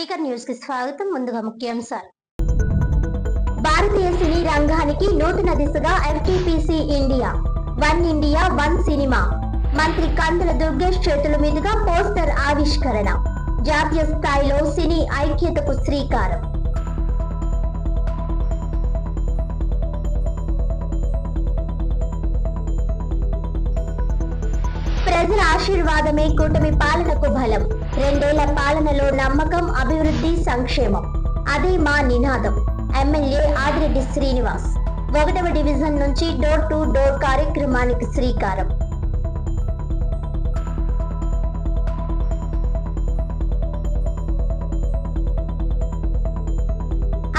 Speaker news కి స్వాగతం. ముందుగా ముఖ్యాంశాలు. భారతీయ సినీ రంగానికి నూతన దిశగా FTPC India one India one cinema. మంత్రి కందుల దుర్గేష్ చేతుల మీదుగా పోస్టర్ ఆవిష్కరణ. జాతీయ స్థాయిలో సినీ ఐక్యతకు శ్రీకారం. ప్రజల ఆశీర్వాదమే కూటమి పాలనకు బలం. 2 ఏళ్ల పాలనలో నమ్మకం, అభివృద్ధి, సంక్షేమం. అదే మా నినాదం. ఎమ్మెల్యే ఆదిరెడ్డి శ్రీనివాస్ 1వ డివిజన్ నుంచి డోర్ టు డోర్ కార్యక్రమానికి శ్రీకారం.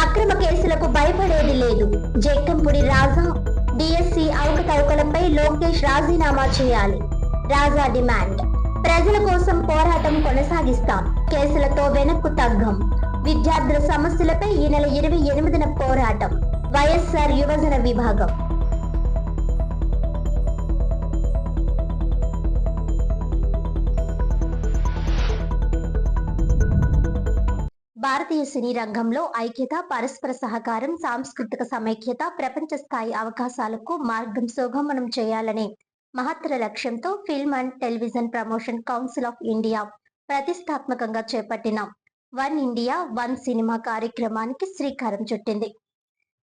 అక్రమ కేసులకు భయపడేది లేదు. జక్కంపూడి రాజా డిఎస్సి అవకతవకలపై లోకేష్ రాజీనామా చేయాలి. రాజా డిమాండ్. ప్రజల కోసం పోరాటం కొనసాగిస్తాం. కేసులతో వెనక్కు తగ్గం. విద్యార్థుల సమస్యలపై ఈ నెల 28న పోరాటం. వైఎస్ఆర్ యువజన విభాగం. భారతీయ సినీ రంగంలో ఐక్యత, పరస్పర సహకారం, సాంస్కృతిక సమైక్యత, ప్రపంచ స్థాయి అవకాశాలకు మార్గం సుగమనం చేయాలనే మహత్తర లక్ష్యంతో film and television promotion council of India ప్రతిష్టాత్మకంగా చేపట్టిన వన్ ఇండియా వన్ సినిమా కార్యక్రమానికి శ్రీకారం చుట్టింది.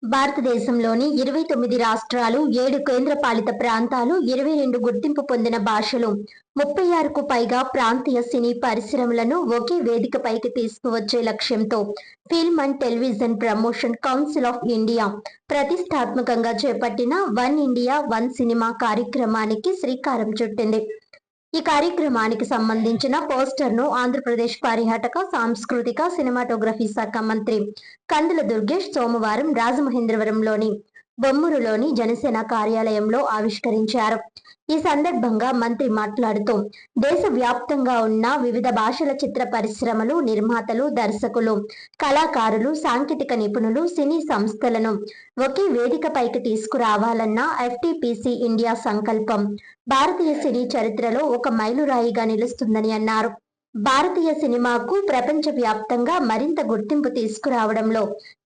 భారతదేశంలోని 29 రాష్ట్రాలు, 7 కేంద్రపాలిత ప్రాంతాలు, 22 గుర్తింపు పొందిన భాషలు, 36కు పైగా ప్రాంతీయ సినీ పరిశ్రమలను ఒకే వేదికపైకి తీసుకువచ్చే లక్ష్యంతో film and television promotion council of India ప్రతిష్టాత్మకంగా చేపట్టిన వన్ ఇండియా వన్ సినిమా కార్యక్రమానికి శ్రీకారం చుట్టింది. ఈ కార్యక్రమానికి సంబంధించిన పోస్టర్ ను ఆంధ్రప్రదేశ్ పర్యాటక, సాంస్కృతిక, సినిమాటోగ్రఫీ శాఖ మంత్రి కందుల దుర్గేష్ సోమవారం రాజమహేంద్రవరంలోని బొమ్మూరులోని జనసేన కార్యాలయంలో ఆవిష్కరించారు. ఈ సందర్భంగా మంత్రి మాట్లాడుతూ, దేశవ్యాప్తంగా ఉన్న వివిధ భాషల చిత్ర పరిశ్రమలు, నిర్మాతలు, దర్శకులు, కళాకారులు, సాంకేతిక నిపుణులు, సినీ సంస్థలను ఒకే వేదికపైకి తీసుకురావాలన్న ఎఫ్టీపీసీ ఇండియా సంకల్పం భారతీయ సినీ చరిత్రలో ఒక మైలురాయిగా నిలుస్తుందని అన్నారు. భారతీయ సినిమాకు ప్రపంచ వ్యాప్తంగా మరింత గుర్తింపు తీసుకురావడంలో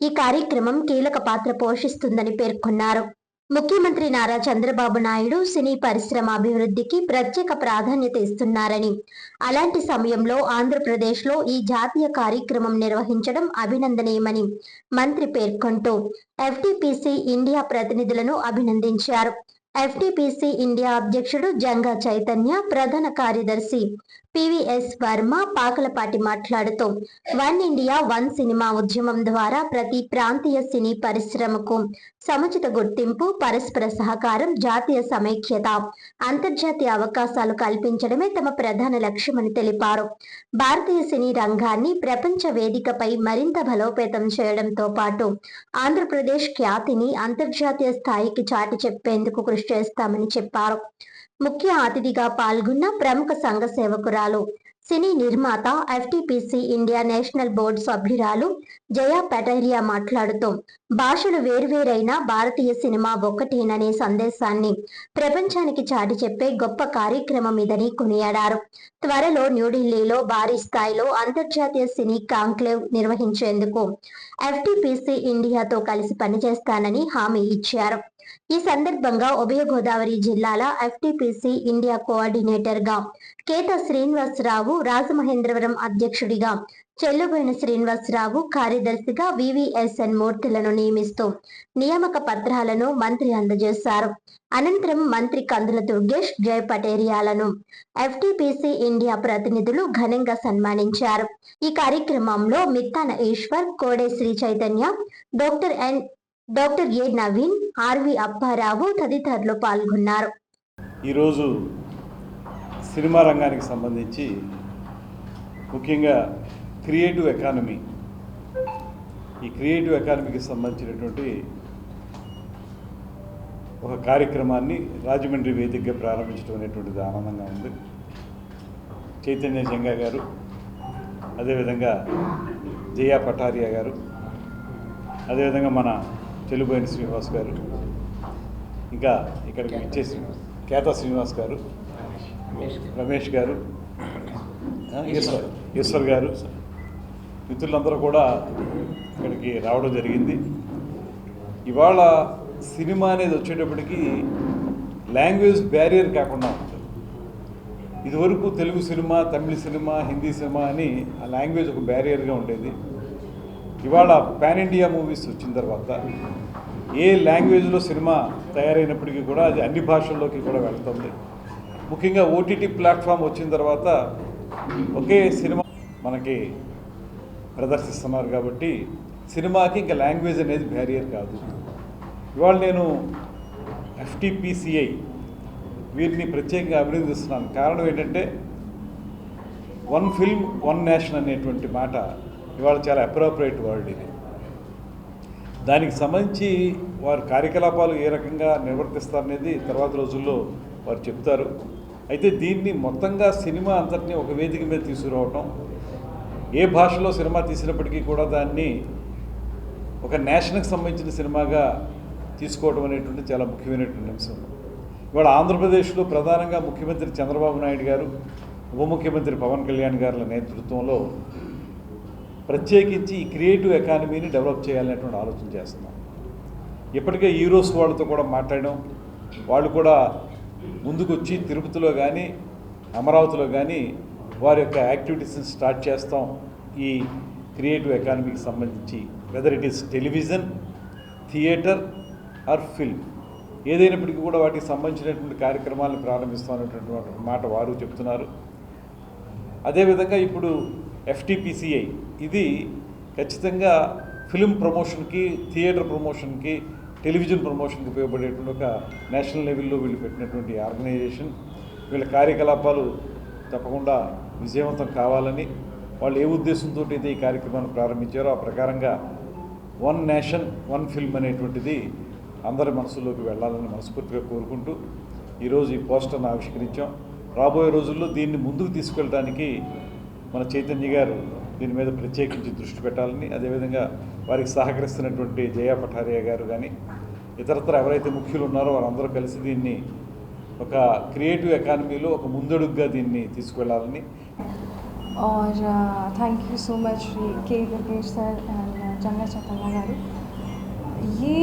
ఈ కార్యక్రమం కీలక పాత్ర పోషిస్తుందని పేర్కొన్నారు. ముఖ్యమంత్రి నారా చంద్రబాబు నాయుడు సినీ పరిశ్రమ అభివృద్ధికి ప్రత్యేక ప్రాధాన్యత ఇస్తున్నారని, అలాంటి సమయంలో ఆంధ్రప్రదేశ్లో ఈ జాతీయ కార్యక్రమం నిర్వహించడం అభినందనీయమని మంత్రి పేర్కొంటూ ఎఫ్టీపీసీ ఇండియా ప్రతినిధులను అభినందించారు. ఎఫ్టీపీసీ ఇండియా అధ్యక్షుడు జంగా చైతన్య, ప్రధాన కార్యదర్శి పివిఎస్ వర్మ పాకలపాటి మాట్లాడుతూ, వన్ ఇండియా వన్ సినిమా ఉద్యమం ద్వారా ప్రతి ప్రాంతీయ సినీ పరిశ్రమకు సముచిత గుర్తింపు, పరస్పర సహకారం, జాతీయ సమైక్యత, అంతర్జాతీయ అవకాశాలు కల్పించడమే తమ ప్రధాన లక్ష్యమని తెలిపారు. భారతీయ సినీ రంగాన్ని ప్రపంచ వేదికపై మరింత బలోపేతం చేయడంతో పాటు ఆంధ్రప్రదేశ్ ఖ్యాతిని అంతర్జాతీయ స్థాయికి చాటి చెప్పేందుకు కృషి చేస్తామని చెప్పారు. ముఖ్య అతిథిగా పాల్గొన్న ప్రముఖ సంఘ సేవకురాలు, సినీ నిర్మాత, ఎఫ్టీపీసీ ఇండియా నేషనల్ బోర్డు సభ్యురాలు జయా పటేరియా మాట్లాడుతూ, భాషలు వేర్వేరైన భారతీయ సినిమా ఒక్కటేననే సందేశాన్ని ప్రపంచానికి చాటి చెప్పే గొప్ప కార్యక్రమం ఇదని కొనియాడారు. త్వరలో న్యూఢిల్లీలో భారీ స్థాయిలో అంతర్జాతీయ సినీ కాంక్లేవ్ నిర్వహించేందుకు ఎఫ్టీపీసీ ఇండియాతో కలిసి పనిచేస్తానని హామీ ఇచ్చారు. ఈ సందర్భంగా ఉభయ గోదావరి జిల్లాల ఎఫ్టీపీసీ ఇండియా కోఆర్డినేటర్ గా కేత శ్రీనివాసరావు, రాజమహేంద్రవరం అధ్యక్షుడిగా చెల్లుబోయిన శ్రీనివాసరావు, కార్యదర్శిగా వివిఎస్ఎన్ మూర్తులను నియమిస్తూ నియామక పత్రాలను మంత్రి అందజేశారు. అనంతరం మంత్రి కందుల దుర్గేష్, జయ పటేరియాలను ఎఫ్టీపీసీ ఇండియా ప్రతినిధులు ఘనంగా సన్మానించారు. ఈ కార్యక్రమంలో Mittana Eswar, Kode Sri Chaitanya, doctor A Naveen, RV Apparao తదితరులు పాల్గొన్నారు. ఈరోజు సినిమా రంగానికి సంబంధించి ముఖ్యంగా క్రియేటివ్ ఎకానమీ, ఈ క్రియేటివ్ ఎకానమీకి సంబంధించినటువంటి ఒక కార్యక్రమాన్ని రాజమండ్రి వేదికగా ప్రారంభించడం అనేటువంటిది ఆనందంగా ఉంది. చైతన్య జంగా గారు, అదేవిధంగా జయా పటారియా గారు, అదేవిధంగా మన చెల్లుబోయిన శ్రీనివాస్ గారు, ఇంకా ఇక్కడికి ఇచ్చేసి కేత శ్రీనివాస్ గారు, రమేష్ గారు, ఈశ్వర్ గారు, మిత్రులందరూ కూడా ఇక్కడికి రావడం జరిగింది. ఇవాళ సినిమా అనేది వచ్చేటప్పటికి లాంగ్వేజ్ బ్యారియర్ కాకుండా ఉంటుంది. ఇదివరకు తెలుగు సినిమా, తమిళ సినిమా, హిందీ సినిమా అని ఆ లాంగ్వేజ్ ఒక బ్యారియర్గా ఉండేది. ఇవాళ పాన్ ఇండియా మూవీస్ వచ్చిన తర్వాత ఏ లాంగ్వేజ్లో సినిమా తయారైనప్పటికీ కూడా అది అన్ని భాషల్లోకి కూడా వెళ్తుంది. ముఖ్యంగా ఓటీటీ ప్లాట్ఫామ్ వచ్చిన తర్వాత ఒకే సినిమా మనకి ప్రదర్శిస్తున్నారు కాబట్టి సినిమాకి ఇంకా లాంగ్వేజ్ అనేది బ్యారియర్ కాదు. ఇవాళ నేను FTPCI వీరిని ప్రత్యేకంగా అభినందిస్తున్నాను. కారణం ఏంటంటే వన్ ఫిల్మ్ వన్ నేషన్ అనేటువంటి మాట ఇవాళ చాలా అప్రోప్రియేట్ వర్డ్ ఇది. దానికి సంబంధించి వారి కార్యకలాపాలు ఏ రకంగా నిర్వర్తిస్తారనేది తర్వాత రోజుల్లో వారు చెప్తారు. అయితే దీన్ని మొత్తంగా సినిమా అంతటినీ ఒక వేదిక మీద తీసుకురావటం, ఏ భాషలో సినిమా తీసినప్పటికీ కూడా దాన్ని ఒక నేషన్కి సంబంధించిన సినిమాగా తీసుకోవడం అనేటువంటి చాలా ముఖ్యమైనటువంటి అంశం. ఇవాళ ఆంధ్రప్రదేశ్లో ప్రధానంగా ముఖ్యమంత్రి చంద్రబాబు నాయుడు గారు, ఉప ముఖ్యమంత్రి పవన్ కళ్యాణ్ గారుల నేతృత్వంలో ప్రత్యేకించి ఈ క్రియేటివ్ ఎకానమీని డెవలప్ చేయాలనేటువంటి ఆలోచన చేస్తున్నాం. ఇప్పటికే హీరోస్ వాళ్ళతో కూడా మాట్లాడడం, వాళ్ళు కూడా ముందుకు వచ్చి తిరుపతిలో కానీ అమరావతిలో కానీ వారి యొక్క యాక్టివిటీస్ని స్టార్ట్ చేస్తాం. ఈ క్రియేటివ్ ఎకానమీకి సంబంధించి whether it is television, theatre are film, ఏదైనప్పటికీ కూడా వాటికి సంబంధించినటువంటి కార్యక్రమాలను ప్రారంభిస్తామనేటువంటి మాట వారు చెప్తున్నారు. అదేవిధంగా ఇప్పుడు FTPCI ఇది ఖచ్చితంగా ఫిల్మ్ ప్రమోషన్కి, థియేటర్ ప్రమోషన్కి, టెలివిజన్ ప్రమోషన్కి ఉపయోగపడేటువంటి ఒక నేషనల్ లెవెల్లో వీళ్ళు పెట్టినటువంటి ఆర్గనైజేషన్. వీళ్ళ కార్యకలాపాలు తప్పకుండా విజయవంతం కావాలని వాళ్ళు ఏ ఉద్దేశంతో అయితే ఈ కార్యక్రమాన్ని ప్రారంభించారో ఆ ప్రకారంగా వన్ నేషన్ వన్ ఫిల్మ్ అనేటువంటిది అందరి మనసుల్లోకి వెళ్ళాలని మనస్ఫూర్తిగా కోరుకుంటూ ఈరోజు ఈ పోస్టర్ను ఆవిష్కరించాం. రాబోయే రోజుల్లో దీన్ని ముందుకు తీసుకెళ్ళడానికి మన చైతన్య గారు దీని మీద ప్రత్యేకించి దృష్టి పెట్టాలని, అదేవిధంగా వారికి సహకరిస్తున్నటువంటి జయా పఠారియా గారు కానీ ఇతరత్ర ఎవరైతే ముఖ్యులు ఉన్నారో వారందరూ కలిసి దీన్ని ఒక క్రియేటివ్ ఎకానమీలో ఒక ముందడుగుగా దీన్ని తీసుకువెళ్ళాలని. और थैंक यू सो मच के दुर्गेश सर एंड जंगा चतला गारू. ये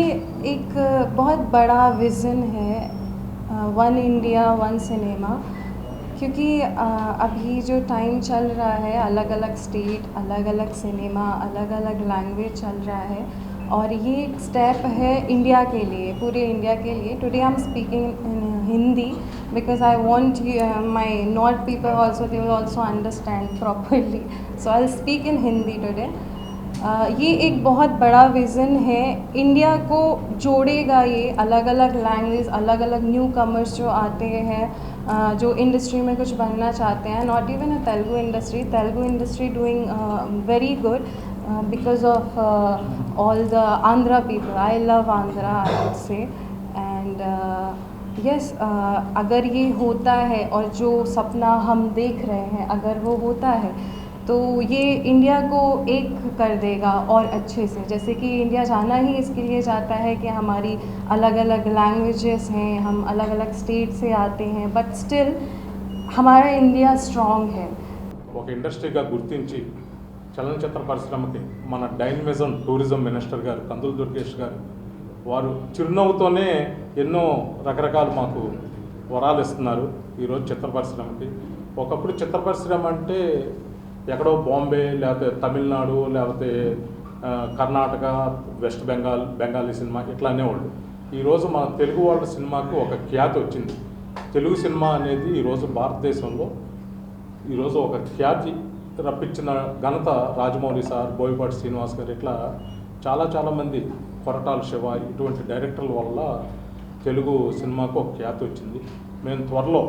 एक बहुत बड़ा विज़न है वन इंडिया वन सिनेमा, क्योंकि अभी जो टाइम चल रहा है अलग अलग स्टेट, अलग अलग सिनेमा, अलग अलग लैंग्वेज चल रहा है और ये एक स्टेप है इंडिया के लिए, पूरे इंडिया के लिए. Today I am speaking in Hindi because I want my North people also, they will also understand properly. So I'll speak in Hindi today. ये एक बहुत बड़ा विज़न है, इंडिया को जोड़ेगा. ये अलग अलग लैंग्वेज, अलग अलग न्यू कमर्स जो आते हैं, जो इंडस्ट्री में कुछ बनना चाहते हैं. Not even a Telugu industry doing very good because of all the Andhra people. I love Andhra, I would say. And yes, अगर ये होता है और जो सपना हम देख रहे हैं अगर वो होता है तो ये इंडिया को एक कर देगा और अच्छे से. जैसे कि इंडिया जाना ही इसके लिए जाता है कि हमारी अलग अलग लैंग्वेजेस हैं, हम अलग अलग स्टेट से आते हैं, बट स्टिल हमारा इंडिया स्ट्रॉन्ग है. ఒక ఇండస్ట్రీగా గుర్తించి చలనచిత్ర పరిశ్రమకి మన డైనమిజం టూరిజం మినిస్టర్ గారు కందుల దుర్గేష్ గారు వారు చిరునవ్వుతోనే ఎన్నో రకరకాలు మాకు వరాలు ఇస్తున్నారు ఈరోజు చిత్ర పరిశ్రమకి. ఒకప్పుడు చిత్ర పరిశ్రమ అంటే ఎక్కడో బాంబే లేకపోతే తమిళనాడు లేకపోతే కర్ణాటక, వెస్ట్ బెంగాల్, బెంగాలీ సినిమా ఇట్లా అనేవాళ్ళు. ఈరోజు మన తెలుగు వాళ్ళ సినిమాకి ఒక ఖ్యాతి వచ్చింది. తెలుగు సినిమా అనేది ఈరోజు భారతదేశంలో ఈరోజు ఒక ఖ్యాతి రప్పించిన ఘనత రాజమౌళి సార్, బోయపాటి శ్రీనివాస్ గారు, ఇట్లా చాలామంది, కొరటాల శివ ఇటువంటి డైరెక్టర్ల వల్ల తెలుగు సినిమాకు ఒక ఖ్యాతి వచ్చింది. మేము త్వరలో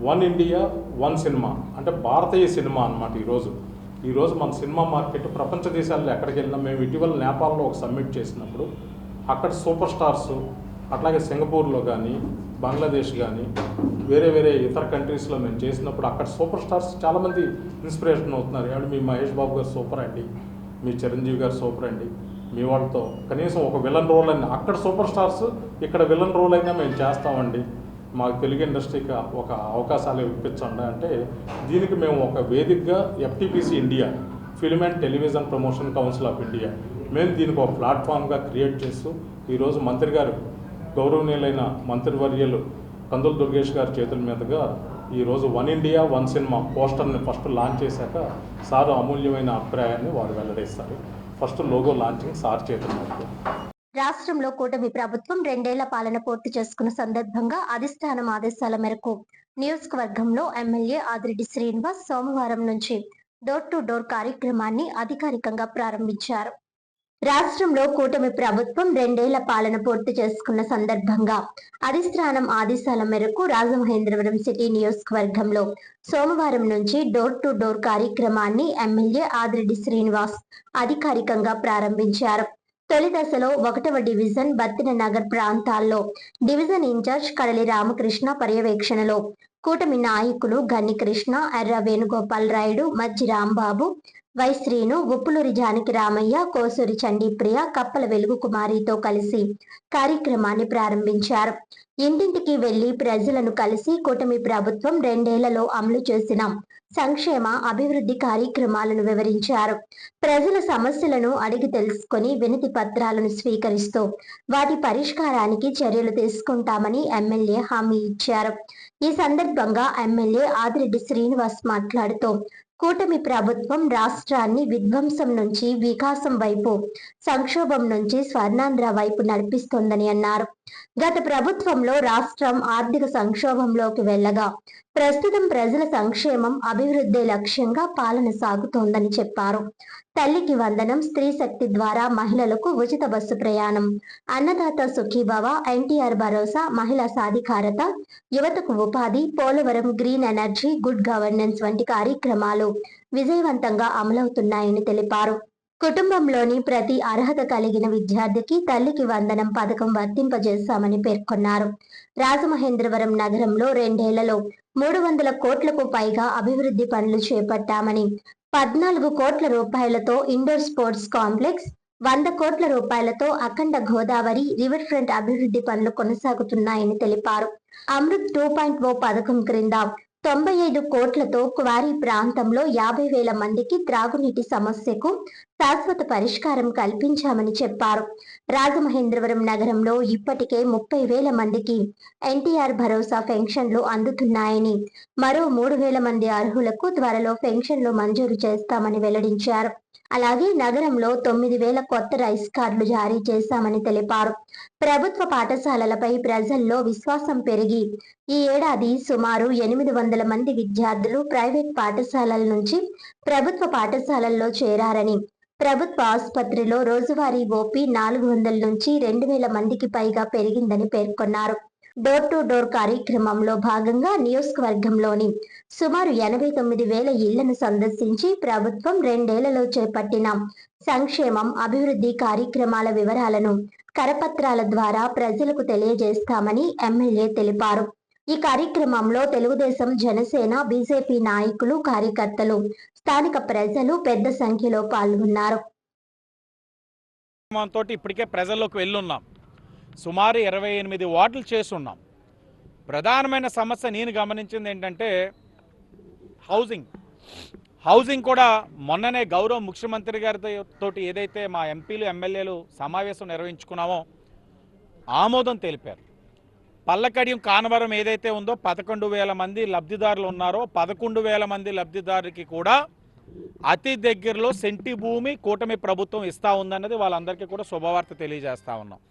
వన్ ఇండియా వన్ సినిమా అంటే భారతీయ సినిమా అన్నమాట. ఈరోజు మన సినిమా మార్కెట్ ప్రపంచ దేశాల్లో ఎక్కడికి వెళ్ళినా, మేము ఇటీవల నేపాల్లో ఒక సమ్మిట్ చేసినప్పుడు అక్కడ సూపర్ స్టార్స్, అట్లాగే సింగపూర్లో కానీ, బంగ్లాదేశ్ కానీ, వేరే ఇతర కంట్రీస్లో మేము చేసినప్పుడు అక్కడ సూపర్ స్టార్స్ చాలామంది ఇన్స్పిరేషన్ అవుతున్నారు. ఏమంటే మీ మహేష్ బాబు గారు సూపర్ అండి, మీ చిరంజీవి గారు సూపర్ అండి, మీ వాళ్ళతో కనీసం ఒక విలన్ రోల్ అయినా, అక్కడ సూపర్ స్టార్స్ ఇక్కడ విలన్ రోల్ అయినా మేము చేస్తామండి, మాకు తెలుగు ఇండస్ట్రీకి ఒక అవకాశాలు ఇప్పించండి అంటే, దీనికి మేము ఒక వేదికగా FTPC India film and television promotion council of India. మేము దీనికి ఒక ప్లాట్ఫామ్గా క్రియేట్ చేస్తూ ఈరోజు మంత్రి గారు, గౌరవనీయులైన మంత్రివర్యులు కందుల దుర్గేష్ గారి చేతుల మీదుగా ఈరోజు వన్ ఇండియా వన్ సినిమా పోస్టర్ని ఫస్ట్ లాంచ్ చేశాక సార్ అమూల్యమైన అభిప్రాయాన్ని వారు వెల్లడిస్తారు. ఫస్ట్ లోగో లాంచింగ్ సార్ చేతుల మీదుగా. రాష్ట్రంలో కూటమి ప్రభుత్వం 2 ఏళ్ల పాలన పూర్తి చేసుకున్న సందర్భంగా అధిష్టానం ఆదేశాల మేరకు నియోజకవర్గంలో ఎమ్మెల్యే ఆదిరెడ్డి శ్రీనివాస్ సోమవారం నుంచి డోర్ టు డోర్ కార్యక్రమాన్ని అధికారికంగా ప్రారంభించారు. రాష్ట్రంలో కూటమి ప్రభుత్వం 2 ఏళ్ల పాలన పూర్తి చేసుకున్న సందర్భంగా అధిష్టానం ఆదేశాల మేరకు రాజమహేంద్రవరం సిటీ నియోజకవర్గంలో సోమవారం నుంచి డోర్ టు డోర్ కార్యక్రమాన్ని ఎమ్మెల్యే ఆదిరెడ్డి శ్రీనివాస్ అధికారికంగా ప్రారంభించారు. తొలి దశలో 1వ డివిజన్ బత్తిన నగర్ ప్రాంతాల్లో డివిజన్ ఇన్ఛార్జ్ కడలి రామకృష్ణ పర్యవేక్షణలో కూటమి నాయకులు గన్ని కృష్ణ, ఎర్ర వేణుగోపాల్ రాయుడు, మజ్జి రాంబాబు, వై శ్రీను, ఉప్పులూరి జానకి రామయ్య, కోసూరి చండీప్రియ, కప్పల వెలుగు కుమారితో కలిసి కార్యక్రమాన్ని ప్రారంభించారు. ఇంటింటికి వెళ్లి ప్రజలను కలిసి కూటమి ప్రభుత్వం 2 ఏళ్లలో అమలు చేసిన సంక్షేమ అభివృద్ధి కార్యక్రమాలను వివరించారు. ప్రజల సమస్యలను అడిగి తెలుసుకొని వినతి పత్రాలను స్వీకరిస్తూ వాటి పరిష్కారానికి చర్యలు తీసుకుంటామని ఎమ్మెల్యే హామీ ఇచ్చారు. ఈ సందర్భంగా ఎమ్మెల్యే ఆదిరెడ్డి శ్రీనివాస్ మాట్లాడుతూ కూటమి ప్రభుత్వం రాష్ట్రాన్ని విధ్వంసం నుంచి వికాసం వైపు, సంక్షోభం నుంచి స్వర్ణాంధ్ర వైపు నడిపిస్తోందని అన్నారు. గత ప్రభుత్వంలో రాష్ట్రం ఆర్థిక సంక్షోభంలోకి వెళ్లగా ప్రస్తుతం ప్రజల సంక్షేమం, అభివృద్ధి లక్ష్యంగా పాలన సాగుతోందని చెప్పారు. తల్లికి వందనం, స్త్రీ శక్తి ద్వారా మహిళలకు ఉచిత బస్సు ప్రయాణం, అన్నదాత సుఖీభవ, ఎన్టీఆర్ భరోసా, మహిళా సాధికారత, యువతకు ఉపాధి, Polavaram green energy, good governance వంటి కార్యక్రమాలు విజయవంతంగా అమలవుతున్నాయని తెలిపారు. కుటుంబంలోని ప్రతి అర్హత కలిగిన విద్యార్థికి తల్లికి వందనం పథకం వర్తింపజేశామని పేర్కొన్నారు. రాజమహేంద్రవరం నగరంలో 2 ఏళ్లలో 300 కోట్లకు పైగా అభివృద్ధి పనులు చేపట్టామని, 14 కోట్ల రూపాయలతో ఇండోర్ స్పోర్ట్స్ కాంప్లెక్స్, 100 కోట్ల రూపాయలతో అఖండ గోదావరి రివర్ ఫ్రంట్ అభివృద్ధి పనులు కొనసాగుతున్నాయని తెలిపారు. అమృత్ 2.0 పథకం క్రింద 95 కోట్లతో క్వారీ ప్రాంతంలో 50,000 మందికి త్రాగునీటి సమస్యకు శాశ్వత పరిష్కారం కల్పించామని చెప్పారు. రాజమహేంద్రవరం నగరంలో ఇప్పటికే 30,000 మందికి ఎన్టీఆర్ భరోసా పెన్షన్లు అందుతున్నాయని, మరో 3,000 మంది అర్హులకు త్వరలో పెన్షన్లు మంజూరు చేస్తామని వెల్లడించారు. అలాగే నగరంలో 9,000 కొత్త రైస్ కార్డులు జారీ చేశామని తెలిపారు. ప్రభుత్వ పాఠశాలలపై ప్రజల్లో విశ్వాసం పెరిగి ఈ ఏడాది సుమారు 800 మంది విద్యార్థులు ప్రైవేట్ పాఠశాలల నుంచి ప్రభుత్వ పాఠశాలల్లో చేరారని, ప్రభుత్వ ఆసుపత్రిలో రోజువారీ ఓపీ 400 నుంచి 2,000 మందికి పైగా పెరిగిందని పేర్కొన్నారు. డోర్ టు డోర్ కార్యక్రమంలో భాగంగా నియోజకవర్గంలోని సుమారు 89,000 ఇళ్లను సందర్శించి ప్రభుత్వం 2 ఏళ్లలో చేపట్టిన సంక్షేమం, అభివృద్ధి కార్యక్రమాల వివరాలను కరపత్రాల ద్వారా ప్రజలకు తెలియజేస్తామని ఎమ్మెల్యే తెలిపారు. ఈ కార్యక్రమంలో తెలుగుదేశం, జనసేన, బీజేపీ నాయకులు, కార్యకర్తలు, స్థానిక ప్రజలు పెద్ద సంఖ్యలో పాల్గొన్నారు. ఇప్పటికే ప్రజల్లోకి వెళ్ళున్నాం. సుమారు 28 వార్డులు చేస్తున్నాం. ప్రధానమైన సమస్య నేను గమనించింది ఏంటంటే హౌసింగ్ కూడా మొన్ననే గౌరవ ముఖ్యమంత్రి గారితో ఏదైతే మా ఎంపీలు, ఎమ్మెల్యేలు సమావేశం నిర్వహించుకున్నామో ఆమోదం తెలిపారు. పల్లకడియం కానవరం ఏదైతే ఉందో 11,000 మంది లబ్ధిదారులు ఉన్నారో 11,000 మంది లబ్ధిదారులకి కూడా అతి దగ్గరలో సెంటి భూమి కూటమి ప్రభుత్వం ఇస్తా ఉందన్నది వాళ్ళందరికీ కూడా శుభవార్త తెలియజేస్తా ఉన్నాం.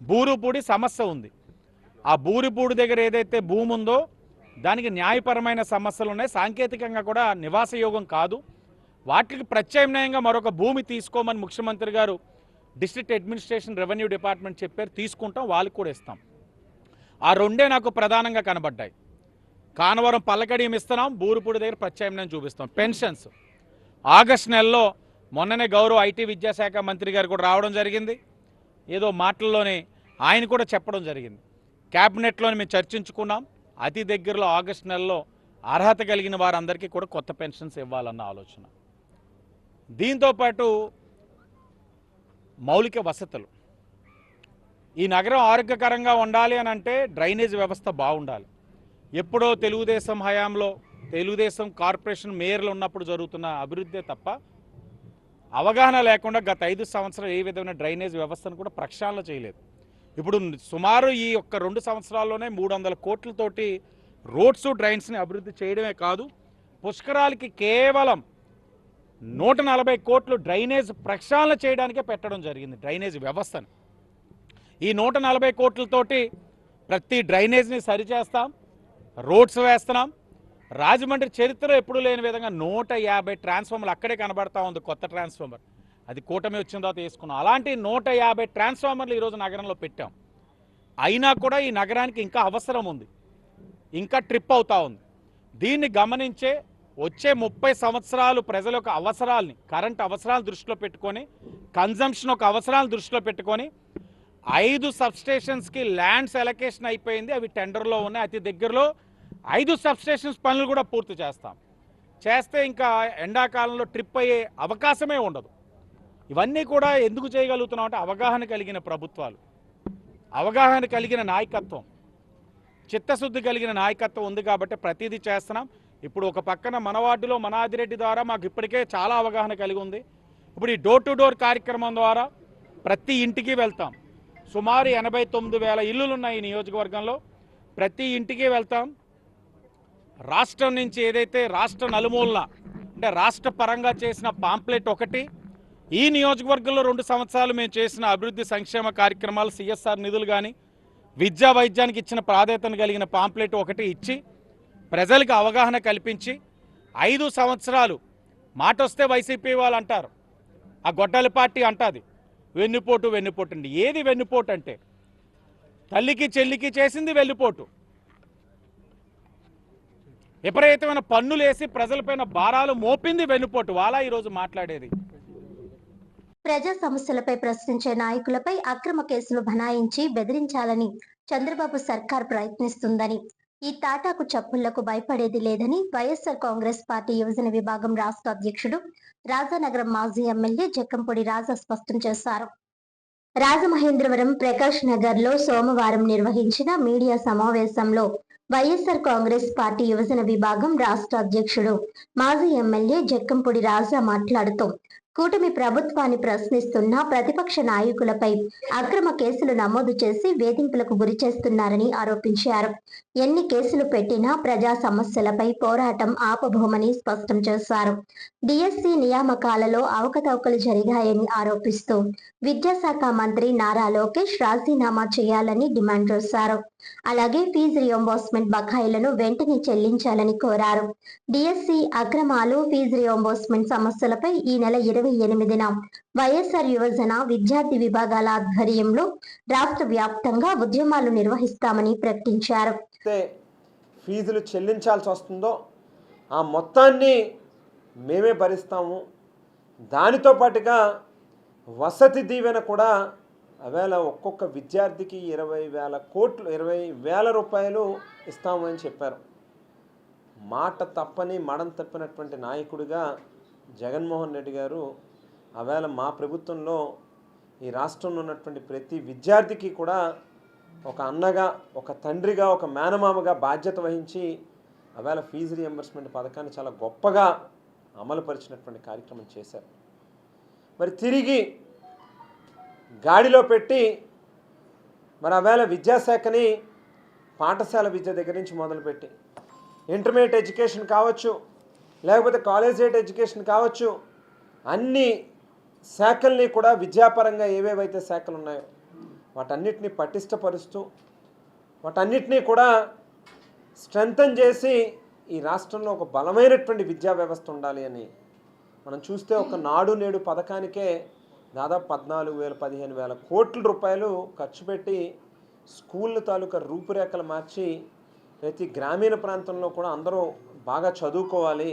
బూరుపూడి సమస్య ఉంది. ఆ బూరుపూడి దగ్గర ఏదైతే భూమి ఉందో దానికి న్యాయపరమైన సమస్యలు ఉన్నాయి. సాంకేతికంగా కూడా నివాసయోగం కాదు. వాటికి ప్రత్యామ్నాయంగా మరొక భూమి తీసుకోమని ముఖ్యమంత్రి గారు డిస్ట్రిక్ట్ అడ్మినిస్ట్రేషన్, రెవెన్యూ డిపార్ట్మెంట్ చెప్పారు. తీసుకుంటాం, వాళ్ళకి కూడా ఇస్తాం. ఆ రెండే నాకు ప్రధానంగా కనబడ్డాయి. కానవరం పల్లకడియం ఇస్తున్నాం, బూరుపూడి దగ్గర ప్రత్యామ్నాయం చూపిస్తాం. పెన్షన్స్ ఆగస్టు నెలలో మొన్ననే గౌరవ ఐటీ విద్యాశాఖ మంత్రి గారు కూడా రావడం జరిగింది. ఏదో మాటల్లోనే ఆయన కూడా చెప్పడం జరిగింది. క్యాబినెట్లోని మేము చర్చించుకున్నాం. అతి దగ్గరలో ఆగస్టు నెలలో అర్హత కలిగిన వారందరికీ కూడా కొత్త పెన్షన్స్ ఇవ్వాలన్న ఆలోచన. దీంతోపాటు మౌలిక వసతులు, ఈ నగరం ఆరోగ్యకరంగా ఉండాలి అని అంటే డ్రైనేజ్ వ్యవస్థ బాగుండాలి. ఎప్పుడో తెలుగుదేశం హయాంలో తెలుగుదేశం కార్పొరేషన్ మేయర్లు ఉన్నప్పుడు జరుగుతున్న అభివృద్ధి తప్ప అవగాహన లేకుండా గత 5 సంవత్సరాలు ఏ విధమైన డ్రైనేజ్ వ్యవస్థను కూడా ప్రక్షాళన చేయలేదు. ఇప్పుడు సుమారు ఈ ఒక్క 2 సంవత్సరాల్లోనే 300 కోట్లతోటి రోడ్స్ డ్రైన్స్ని అభివృద్ధి చేయడమే కాదు, పుష్కరాలకి కేవలం 140 కోట్లు డ్రైనేజ్ ప్రక్షాళన చేయడానికే పెట్టడం జరిగింది డ్రైనేజ్ వ్యవస్థను. ఈ 140 కోట్లతోటి ప్రతి డ్రైనేజ్ని సరిచేస్తాం, రోడ్స్ వేస్తున్నాం. రాజమండ్రి చరిత్ర ఎప్పుడు లేని విధంగా 150 ట్రాన్స్ఫార్మర్లు అక్కడే కనబడతా ఉంది. కొత్త ట్రాన్స్ఫార్మర్ అది కూటమి వచ్చిన తర్వాత తీసుకున్నాం. అలాంటి 150 ట్రాన్స్ఫార్మర్లు ఈరోజు నగరంలో పెట్టాం. అయినా కూడా ఈ నగరానికి ఇంకా అవసరం ఉంది, ఇంకా ట్రిప్ అవుతా ఉంది. దీన్ని గమనించే వచ్చే 30 సంవత్సరాలు ప్రజల యొక్క అవసరాలని, కరెంట్ అవసరాలు దృష్టిలో పెట్టుకొని, కన్జంప్షన్ ఒక అవసరాలు దృష్టిలో పెట్టుకొని 5 సబ్స్టేషన్స్కి ల్యాండ్స్ ఎలకేషన్ అయిపోయింది. అవి టెండర్లో ఉన్నాయి. అతి దగ్గరలో 5 సబ్స్టేషన్స్ పనులు కూడా పూర్తి చేస్తాం. చేస్తే ఇంకా ఎండాకాలంలో ట్రిప్ అయ్యే అవకాశమే ఉండదు. ఇవన్నీ కూడా ఎందుకు చేయగలుగుతున్నాం అంటే అవగాహన కలిగిన ప్రభుత్వాలు, అవగాహన కలిగిన నాయకత్వం, చిత్తశుద్ధి కలిగిన నాయకత్వం ఉంది కాబట్టి ప్రతిదీ చేస్తున్నాం. ఇప్పుడు ఒక పక్కన మన వార్డులో మన ఆదిరెడ్డి ద్వారా మాకు ఇప్పటికే చాలా అవగాహన కలిగి ఉంది. ఇప్పుడు ఈ డోర్ టు డోర్ కార్యక్రమం ద్వారా ప్రతి ఇంటికి వెళ్తాం. సుమారు 89,000 ఇల్లులు ఉన్నాయి ఈ నియోజకవర్గంలో. ప్రతి ఇంటికి వెళ్తాం. రాష్ట్రం నుంచి ఏదైతే రాష్ట్ర నలుమూలన అంటే రాష్ట్ర పరంగా చేసిన పాంప్లెట్ ఒకటి, ఈ నియోజకవర్గంలో 2 సంవత్సరాలు మేము చేసిన అభివృద్ధి సంక్షేమ కార్యక్రమాలు, సిఎస్ఆర్ నిధులు కానీ, విద్యా వైద్యానికి ఇచ్చిన ప్రాధాన్యతను కలిగిన పాంప్లెట్ ఒకటి ఇచ్చి ప్రజలకు అవగాహన కల్పించి 5 సంవత్సరాలు మాట వస్తే వైసీపీ వాళ్ళు అంటారు, ఆ గొడ్డల పార్టీ అంటుంది వెన్నుపోటు వెన్నుపోటు అండి. ఏది వెన్నుపోటు అంటే తల్లికి చెల్లికి చేసింది వెన్నుపోటు. విపరీతమైన పన్నులు వేసి ప్రజలపైన భారాలు మోపింది వెన్నుపోటు. వాళ్ళ ఈరోజు మాట్లాడేది. ప్రజా సమస్యలపై ప్రశ్నించే నాయకులపై అక్రమ కేసులు బనాయించి బెదిరించాలని చంద్రబాబు సర్కార్ ప్రయత్నిస్తుందని, ఈ తాటాకు చప్పుళ్లకు భయపడేది లేదని వైఎస్ఆర్ కాంగ్రెస్ పార్టీ యువజన విభాగం రాష్ట్ర అధ్యక్షుడు, రాజానగరం మాజీ ఎమ్మెల్యే జక్కంపూడి రాజా స్పష్టం చేశారు. రాజమహేంద్రవరం ప్రకాష్ నగర్ లో సోమవారం నిర్వహించిన మీడియా సమావేశంలో వైఎస్ఆర్ కాంగ్రెస్ పార్టీ యువజన విభాగం రాష్ట్ర అధ్యక్షుడు, మాజీ ఎమ్మెల్యే జక్కంపూడి రాజా మాట్లాడుతూ కూటమి ప్రభుత్వాన్ని ప్రశ్నిస్తున్న ప్రతిపక్ష నాయకులపై అక్రమ కేసులు నమోదు చేసి వేధింపులకు గురి చేస్తున్నారని ఆరోపించారు. ఎన్ని కేసులు పెట్టినా ప్రజా సమస్యలపై పోరాటం ఆపబోమని స్పష్టం చేశారు. డిఎస్సి నియామకాలలో అవకతవకలు జరిగాయని ఆరోపిస్తూ విద్యాశాఖ మంత్రి నారా లోకేష్ రాజీనామా చేయాలని డిమాండ్ చేశారు. అలాగే ఫీజు రియంబర్స్మెంట్ బకాయిలను వెంటనే చెల్లించాలని కోరారు. డిఎస్సి అక్రమాలు, ఫీజు రియంబర్స్మెంట్ సమస్యలపై ఈ నెల 28న వైఎస్ఆర్ యువజన విద్యార్థి విభాగాల ఆధ్వర్యంలో రాష్ట్ర వ్యాప్తంగా ఉద్యమాలు నిర్వహిస్తామని ప్రకటించారు. ఫీజులు చెల్లించాల్సి వస్తుందో ఆ మొత్తాన్ని మేమే భరిస్తాము. దానితో పాటుగా వసతి దీవెన కూడా అవేళ ఒక్కొక్క విద్యార్థికి 20,000 రూపాయలు ఇస్తామని చెప్పారు. మాట తప్పని మడం తప్పినటువంటి నాయకుడిగా జగన్మోహన్ రెడ్డి గారు అవేళ మా ప్రభుత్వంలో ఈ రాష్ట్రంలో ఉన్నటువంటి ప్రతి విద్యార్థికి కూడా ఒక అన్నగా, ఒక తండ్రిగా, ఒక మేనమామగా బాధ్యత వహించి అవేళ ఫీజు రియంబర్స్మెంట్ పథకాన్ని చాలా గొప్పగా అమలుపరిచినటువంటి కార్యక్రమం చేశారు. మరి తిరిగి గాడిలో పెట్టి మరి అవేళ విద్యాశాఖని పాఠశాల విద్య దగ్గర నుంచి మొదలుపెట్టి ఇంటర్మీడియట్ ఎడ్యుకేషన్ కావచ్చు, లేకపోతే కాలేజియేట్ ఎడ్యుకేషన్ కావచ్చు, అన్ని శాఖల్ని కూడా విద్యాపరంగా ఏవేవైతే శాఖలు ఉన్నాయో వాటన్నిటిని పటిష్టపరుస్తూ వాటన్నిటినీ కూడా స్ట్రెంథన్ చేసి ఈ రాష్ట్రంలో ఒక బలమైనటువంటి విద్యా వ్యవస్థ ఉండాలి అని మనం చూస్తే ఒక నాడు నేడు పథకానికే దాదాపు 14,000 15,000 కోట్ల రూపాయలు ఖర్చు పెట్టి స్కూళ్ళ తాలూకా రూపురేఖలు మార్చి ప్రతి గ్రామీణ ప్రాంతంలో కూడా అందరూ బాగా చదువుకోవాలి,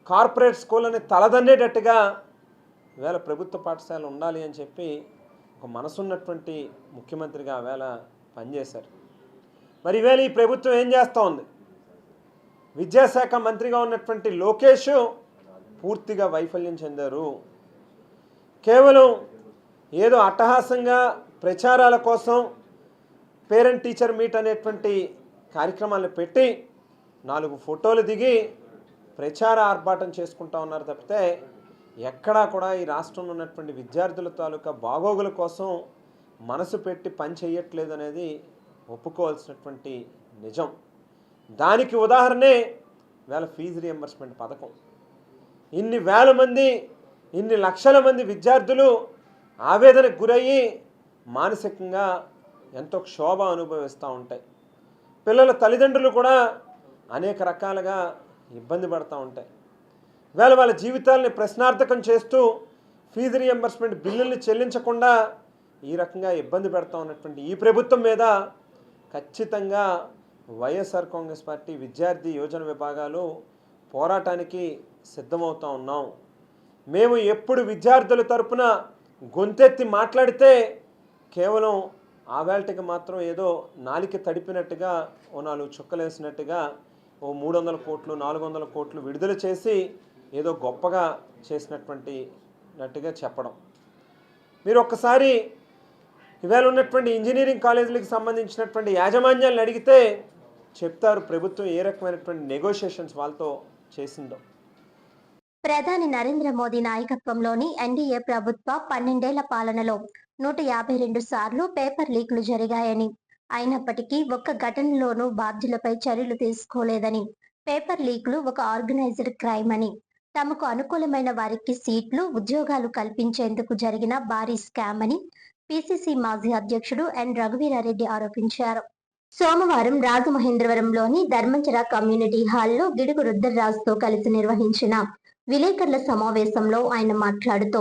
కార్పొరేట్ స్కూల్ అని తలదన్నేటట్టుగా ఈవేళ ప్రభుత్వ పాఠశాలలు ఉండాలి అని చెప్పి ఒక మనసున్నటువంటి ముఖ్యమంత్రిగా ఆవేళ పనిచేశారు. మరి ఈవేళ ఈ ప్రభుత్వం ఏం చేస్తూ ఉంది? విద్యాశాఖ మంత్రిగా ఉన్నటువంటి లోకేష్ పూర్తిగా వైఫల్యం చెందారు. కేవలం ఏదో అట్టహాసంగా ప్రచారాల కోసం పేరెంట్ టీచర్ మీట్ అనేటువంటి కార్యక్రమాలను పెట్టి 4 ఫోటోలు దిగి ప్రచార ఆర్భాటం చేసుకుంటూ ఉన్నారు తప్పితే ఎక్కడా కూడా ఈ రాష్ట్రంలో ఉన్నటువంటి విద్యార్థుల తాలూకా బాగోగుల కోసం మనసు పెట్టి పని చేయట్లేదు అనేది ఒప్పుకోవాల్సినటువంటి నిజం. దానికి ఉదాహరణే వేళ ఫీజు రియంబర్స్మెంట్ పథకం. ఇన్ని వేల మంది, ఇన్ని లక్షల మంది విద్యార్థులు ఆవేదనకు గురయ్యి మానసికంగా ఎంతో క్షోభ అనుభవిస్తూ ఉంటాయి. పిల్లల తల్లిదండ్రులు కూడా అనేక రకాలుగా ఇబ్బంది పడుతూ ఉంటాయి. వేళ వాళ్ళ జీవితాలని ప్రశ్నార్థకం చేస్తూ ఫీజు రియంబర్స్మెంట్ బిల్లుల్ని చెల్లించకుండా ఈ రకంగా ఇబ్బంది పెడతా ఉన్నటువంటి ఈ ప్రభుత్వం మీద ఖచ్చితంగా వైఎస్ఆర్ కాంగ్రెస్ పార్టీ విద్యార్థి యోజన విభాగాలు పోరాటానికి సిద్ధమవుతూ ఉన్నాం. మేము ఎప్పుడు విద్యార్థుల తరపున గొంతెత్తి మాట్లాడితే కేవలం ఆ వేళటికి మాత్రం ఏదో నాలిక తడిపినట్టుగా, ఓ 4 చుక్కలేసినట్టుగా, ఓ 300 కోట్లు 400 కోట్లు విడుదల చేసి ఏదో గొప్పగా చేసినట్టుగా చెప్పడం. మీరు ఒక్కసారి ఇవాళ ఉన్నటువంటి ఇంజనీరింగ్ కాలేజీలకు సంబంధించినటువంటి యాజమాన్యాలను అడిగితే చెప్తారు ప్రభుత్వం ఏ రకమైనటువంటి నెగోషియేషన్స్ వాళ్ళతో చేసిందో. ప్రధాని నరేంద్ర మోదీ నాయకత్వంలోని ఎన్డీఏ ప్రభుత్వ 12 ఏళ్ల పాలనలో 152 సార్లు పేపర్ లీకులు జరిగాయని, అయినప్పటికీ ఒక్క ఘటనలోనూ బాధ్యులపై చర్యలు తీసుకోలేదని, పేపర్ లీకులు ఒక ఆర్గనైజ్డ్ క్రైమ్ అని, తమకు అనుకూలమైన వారికి సీట్లు, ఉద్యోగాలు కల్పించేందుకు జరిగిన భారీ స్కామ్ అని పిసిసి మాజీ అధ్యక్షుడు ఎన్ రఘువీరారెడ్డి ఆరోపించారు. సోమవారం రాజమహేంద్రవరంలోని ధర్మంచర కమ్యూనిటీ హాల్లో గిడుగు రుద్రరాజుతో కలిసి నిర్వహించిన విలేకరుల సమావేశంలో ఆయన మాట్లాడుతూ,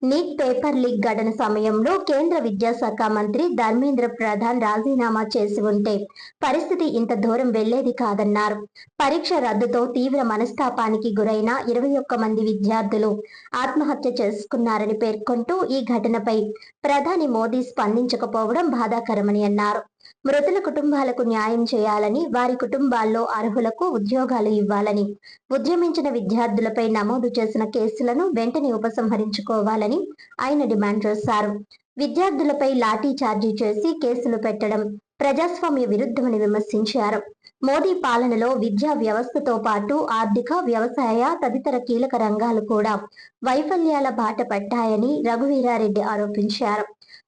నీట్ పేపర్ లీక్ ఘటన సమయంలో కేంద్ర విద్యాశాఖ మంత్రి ధర్మేంద్ర ప్రధాన్ రాజీనామా చేసి ఉంటే పరిస్థితి ఇంత దూరం వెళ్లేది కాదన్నారు. పరీక్ష రద్దుతో తీవ్ర మనస్తాపానికి గురైన 21 మంది విద్యార్థులు ఆత్మహత్య చేసుకున్నారని పేర్కొంటూ ఈ ఘటనపై ప్రధాని మోదీ స్పందించకపోవడం బాధాకరమని అన్నారు. మృతుల కుటుంబాలకు న్యాయం చేయాలని, వారి కుటుంబాల్లో అర్హులకు ఉద్యోగాలు ఇవ్వాలని, ఉద్యమించిన విద్యార్థులపై నమోదు చేసిన కేసులను వెంటనే ఉపసంహరించుకోవాలని ఆయన డిమాండ్ చేశారు. విద్యార్థులపై లాఠీ చార్జీ చేసి కేసులు పెట్టడం ప్రజాస్వామ్య విరుద్ధమని విమర్శించారు. మోదీ పాలనలో విద్యా వ్యవస్థతో పాటు ఆర్థిక, వ్యవసాయ తదితర కీలక రంగాలు కూడా వైఫల్యాల బాట పట్టాయని రఘువీరారెడ్డి ఆరోపించారు.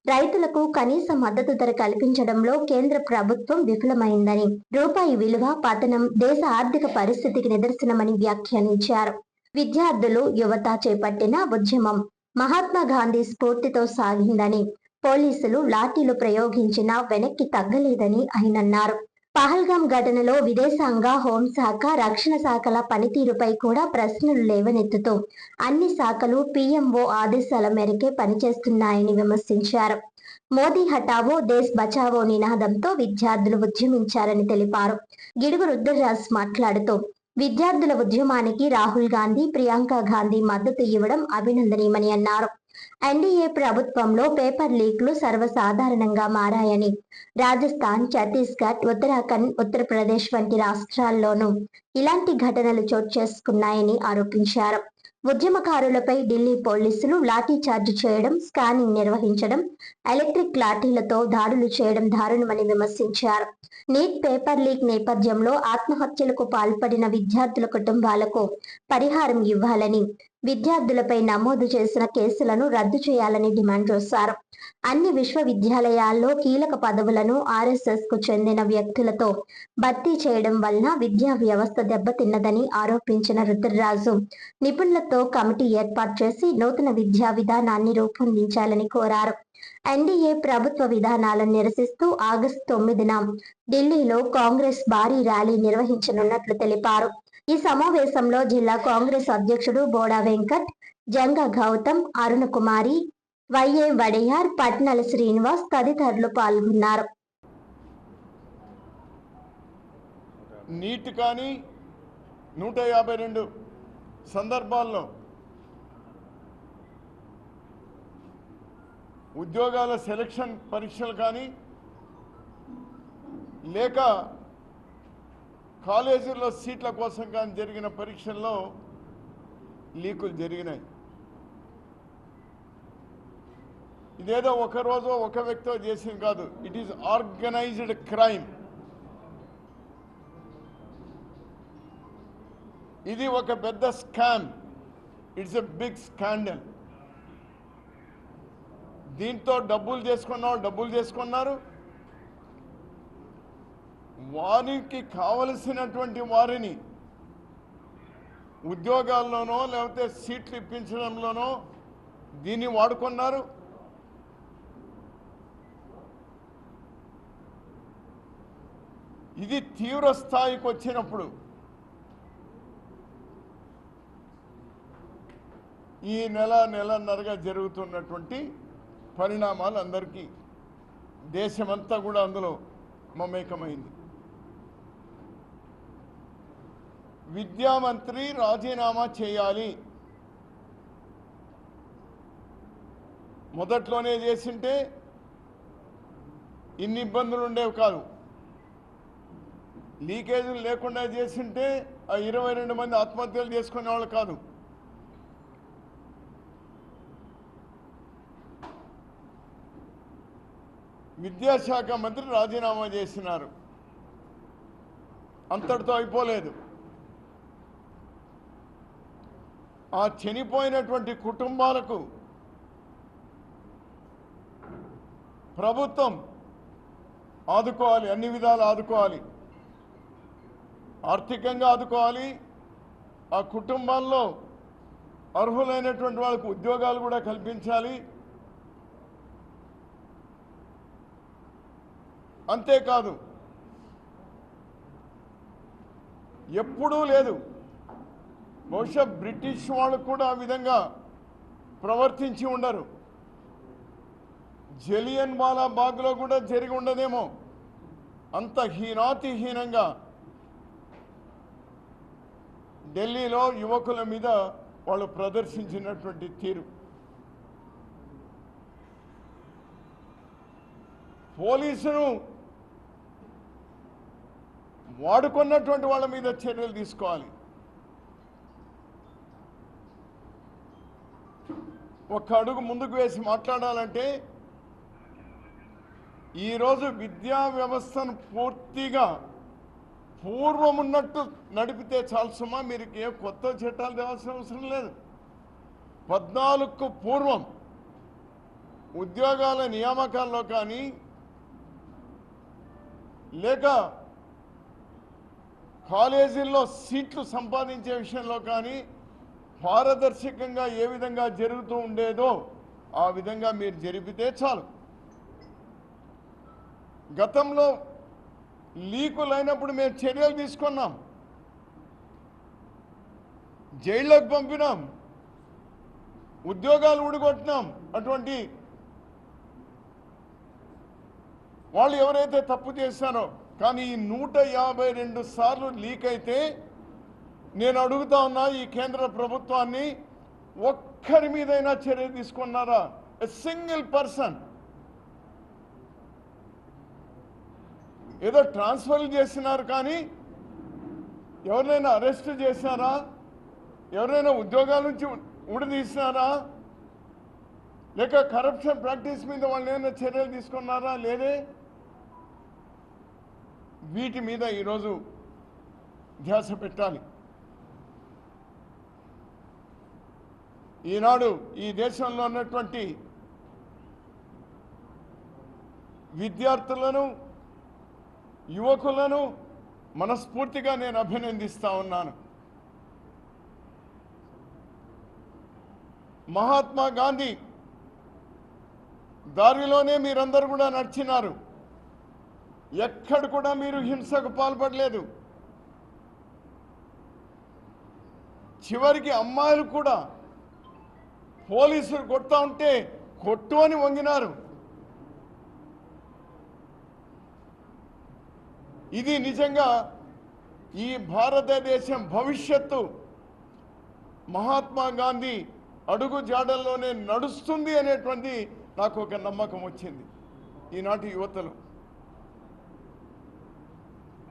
రైతులకు కనీస మద్దతు ధర కల్పించడంలో కేంద్ర ప్రభుత్వం విఫలమైందని, రూపాయి విలువ పతనం దేశ ఆర్థిక పరిస్థితికి నిదర్శనమని వ్యాఖ్యానించారు. విద్యార్థులు, యువత చేపట్టిన ఉద్యమం మహాత్మా గాంధీ స్ఫూర్తితో సాగిందని, పోలీసులు లాఠీలు ప్రయోగించినా వెనక్కి తగ్గలేదని ఆయన అన్నారు. పహల్గాం ఘటనలో విదేశాంగ, హోంశాఖ, రక్షణ శాఖల పనితీరుపై కూడా ప్రశ్నలు లేవనెత్తుతూ అన్ని శాఖలు పీఎంఓ ఆదేశాల మేరకే పనిచేస్తున్నాయని విమర్శించారు. మోదీ హఠావో దేశ్ బచావో నినాదంతో విద్యార్థులు ఉద్యమించారని తెలిపారు. గిడుగు రుద్రరాజ్ మాట్లాడుతూ, విద్యార్థుల ఉద్యమానికి రాహుల్ గాంధీ, ప్రియాంక గాంధీ మద్దతు ఇవ్వడం అభినందనీయమని అన్నారు. ఎన్డీఏ ప్రభుత్వంలో పేపర్ లీక్లు సర్వసాధారణంగా మారాయని, రాజస్థాన్, ఛత్తీస్గఢ్, ఉత్తరాఖండ్, ఉత్తరప్రదేశ్ వంటి రాష్ట్రాల్లోనూ ఇలాంటి ఘటనలు చోటు చేసుకున్నాయని ఆరోపించారు. ఉద్యమకారులపై ఢిల్లీ పోలీసులు లాఠీ చార్జ్ చేయడం, స్కానింగ్ నిర్వహించడం, ఎలక్ట్రిక్ లాఠీలతో దాడులు చేయడం దారుణమని విమర్శించారు. నీట్ పేపర్ లీక్ నేపథ్యంలో ఆత్మహత్యలకు పాల్పడిన విద్యార్థుల కుటుంబాలకు పరిహారం ఇవ్వాలని, విద్యార్థులపై నమోదు చేసిన కేసులను రద్దు చేయాలని డిమాండ్ చేశారు. అన్ని విశ్వవిద్యాలయాల్లో కీలక పదవులను ఆర్ఎస్ఎస్ కు చెందిన వ్యక్తులతో భర్తీ చేయడం వలన విద్యా వ్యవస్థ దెబ్బతిన్నదని ఆరోపించిన రుద్రరాజు, నిపుణులతో కమిటీ ఏర్పాటు చేసి నూతన విద్యా విధానాన్ని రూపొందించాలని కోరారు. ఎన్డీఏ ప్రభుత్వ విధానాలను నిరసిస్తూ ఆగస్టు 9న ఢిల్లీలో కాంగ్రెస్ భారీ ర్యాలీ నిర్వహించనున్నట్లు తెలిపారు. ఈ సమావేశంలో జిల్లా కాంగ్రెస్ అధ్యక్షుడు బోడా వెంకట్, జంగా గౌతమ్, అరుణ కుమారి, వైఏ వడయార్, పట్నల శ్రీనివాస్ తదితరులు పాల్గొన్నారు. నీట్ కానీ 152 సందర్భాల్లో ఉద్యోగాల సెలక్షన్ పరీక్షలు కానీ లేక కాలేజీల్లో సీట్ల కోసం కానీ జరిగిన పరీక్షల్లో లీకులు జరిగినాయి. ఇదేదో ఒక రోజు ఒక వ్యక్తితో చేసింది కాదు, ఇట్ ఈజ్ ఆర్గనైజ్డ్ క్రైమ్. ఇది ఒక పెద్ద scam. It's a big scandal. దీంతో డబ్బులు చేసుకున్నారు. వారికి కావలసినటువంటి వారిని ఉద్యోగాల్లోనో లేకపోతే సీట్లు ఇప్పించడంలోనో దీన్ని వాడుకున్నారు. ఇది తీవ్ర స్థాయికి వచ్చినప్పుడు ఈ నెలన్నరగా జరుగుతున్నటువంటి పరిణామాలు అందరికీ దేశమంతా కూడా అందులో మమేకమైంది. విద్యామంత్రి రాజీనామా చేయాలి. మొదట్లోనే చేసింటే ఇన్ని ఇబ్బందులు ఉండేవి కాదు. లీకేజీలు లేకుండా చేసింటే ఆ 22 మంది ఆత్మహత్యలు చేసుకునే వాళ్ళు కాదు. విద్యాశాఖ మంత్రి రాజీనామా చేసినారు. అంతటితో అయిపోలేదు. ఆ చనిపోయినటువంటి కుటుంబాలకు ప్రభుత్వం ఆదుకోవాలి, అన్ని విధాలు ఆదుకోవాలి. ఆర్థికంగా ఆదుకోవాలి. ఆ కుటుంబాల్లో అర్హులైనటువంటి వాళ్ళకు ఉద్యోగాలు కూడా కల్పించాలి. అంతేకాదు, ఎప్పుడూ లేదు, బహుశా బ్రిటిష్ వాళ్ళు కూడా ఆ విధంగా ప్రవర్తించి ఉండరు. జలియన్ వాలా బాగ్లో కూడా జరిగి ఉండదేమో. అంత హీనాతిహీనంగా ఢిల్లీలో యువకుల మీద వాళ్ళు ప్రదర్శించినటువంటి తీరు. పోలీసును వాడుకున్నటువంటి వాళ్ళ మీద చర్యలు తీసుకోవాలి. ఒక్క అడుగు ముందుకు వేసి మాట్లాడాలంటే ఈరోజు విద్యా వ్యవస్థను పూర్తిగా పూర్వం ఉన్నట్టు నడిపితే చాలు సుమా. మీరు ఏ కొత్త చట్టాలు తేవాల్సిన అవసరం లేదు. 14కు పూర్వం ఉద్యోగాల నియామకాల్లో కానీ లేక కాలేజీల్లో సీట్లు సంపాదించే విషయంలో కానీ పారదర్శకంగా ఏ విధంగా జరుగుతూ ఉండేదో ఆ విధంగా మీరు జరిపితే చాలు. గతంలో లీకులైనప్పుడు మేము చర్యలు తీసుకున్నాం, జైళ్ళకు పంపినాం, ఉద్యోగాలు ఊడగొట్టినాం. అటువంటి వాళ్ళు ఎవరైతే తప్పు చేశారో, కానీ ఈ 152 సార్లు లీక్ అయితే నేను అడుగుతా ఉన్నా ఈ కేంద్ర ప్రభుత్వాన్ని, ఒక్కరి మీదైనా చర్య తీసుకున్నారా? A single person. ఏదో ట్రాన్స్ఫర్లు చేసినారు కానీ ఎవరినైనా అరెస్ట్ చేశారా? ఎవరైనా ఉద్యోగాల నుంచి ఊడదీసినారా? లేక కరప్షన్ ప్రాక్టీస్ మీద వాళ్ళు ఏమైనా చర్యలు తీసుకున్నారా? లేదే. వీటి మీద ఈరోజు ధ్యాస పెట్టాలి. ఈనాడు ఈ దేశంలో ఉన్నటువంటి విద్యార్థులను, యువకులను మనస్ఫూర్తిగా నేను అభినందిస్తా ఉన్నాను. మహాత్మా గాంధీ దారిలోనే మీరందరూ కూడా నడిచినారు. ఎక్కడ కూడా మీరు హింసకు పాల్పడలేదు. చివరికి అమ్మాయిలు కూడా పోలీసులు కొడతా ఉంటే కొట్టు అని వంగినారు. ఇది నిజంగా ఈ భారతదేశం భవిష్యత్తు మహాత్మా గాంధీ అడుగు జాడల్లోనే నడుస్తుంది అనేటువంటి నాకు ఒక నమ్మకం వచ్చింది ఈనాటి యువతలో.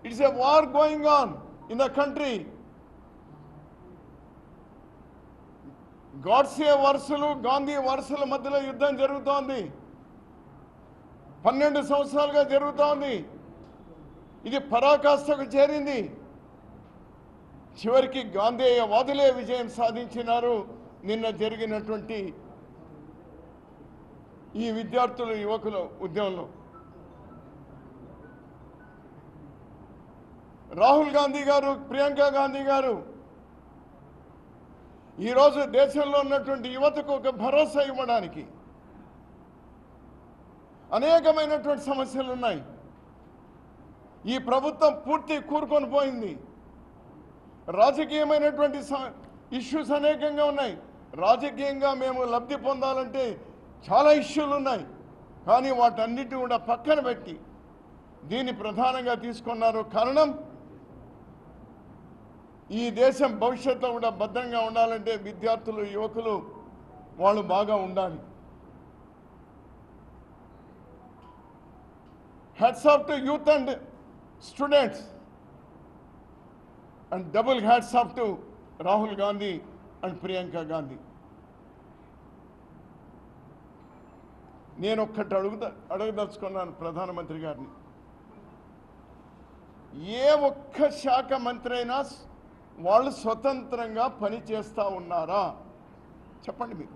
It's a war going on in the country. Godse వరుసలు, గాంధీ వరుసల మధ్యలో యుద్ధం జరుగుతోంది. 12 సంవత్సరాలుగా జరుగుతోంది. ఇది పరాకాష్ఠకు చేరింది. చివరికి గాంధేయ వాదులే విజయం సాధించినారు. నిన్న జరిగినటువంటి ఈ విద్యార్థుల యువకుల ఉద్యమంలో రాహుల్ గాంధీ గారు, ప్రియాంక గాంధీ గారు ఈరోజు దేశంలో ఉన్నటువంటి యువతకు ఒక భరోసా ఇవ్వడానికి అనేకమైనటువంటి సమస్యలు ఉన్నాయి. ఈ ప్రభుత్వం పూర్తి కూరుకొని పోయింది. రాజకీయమైనటువంటి ఇష్యూస్ అనేకంగా ఉన్నాయి. రాజకీయంగా మేము లబ్ధి పొందాలంటే చాలా ఇష్యూలు ఉన్నాయి. కానీ వాటన్నిటిని కూడా పక్కన పెట్టి దీన్ని ప్రధానంగా తీసుకున్నారు. కారణం ఈ దేశం భవిష్యత్తులో కూడా భద్రంగా ఉండాలంటే విద్యార్థులు, యువకులు వాళ్ళు బాగా ఉండాలి. Hats off to youth and students and double hats off to Rahul Gandhi and Priyanka Gandhi. నేను ఒక్కటి అడగదలుచుకున్నాను ప్రధానమంత్రి గారిని. ఏ ఒక్క శాఖ మంత్రి అయినా వాళ్ళు స్వతంత్రంగా పనిచేస్తూ ఉన్నారా? చెప్పండి మీరు.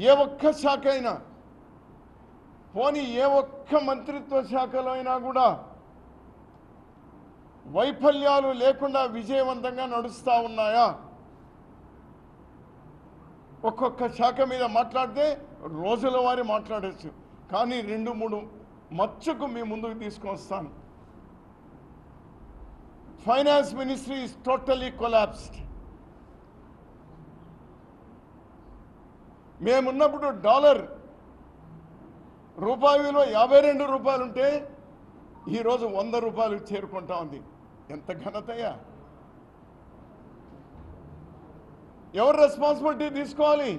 ఏ ఒక్క శాఖ అయినా, పోనీ ఏ ఒక్క మంత్రిత్వ శాఖలో అయినా కూడా వైఫల్యాలు లేకుండా విజయవంతంగా నడుస్తూ ఉన్నాయా? ఒక్కొక్క శాఖ మీద మాట్లాడితే రోజుల వారి మాట్లాడచ్చు. కానీ 2-3 మచ్చుకు మీ ముందుకు తీసుకొస్తాను. Finance ministry is totally collapsed. మేమున్నప్పుడు డాలర్ రూపాయి విలువ 52 రూపాయలు ఉంటే ఈరోజు 100 రూపాయలు చేరుకుంటా ఉంది. ఎంత ఘనతయ్యా! ఎవరు రెస్పాన్సిబిలిటీ తీసుకోవాలి?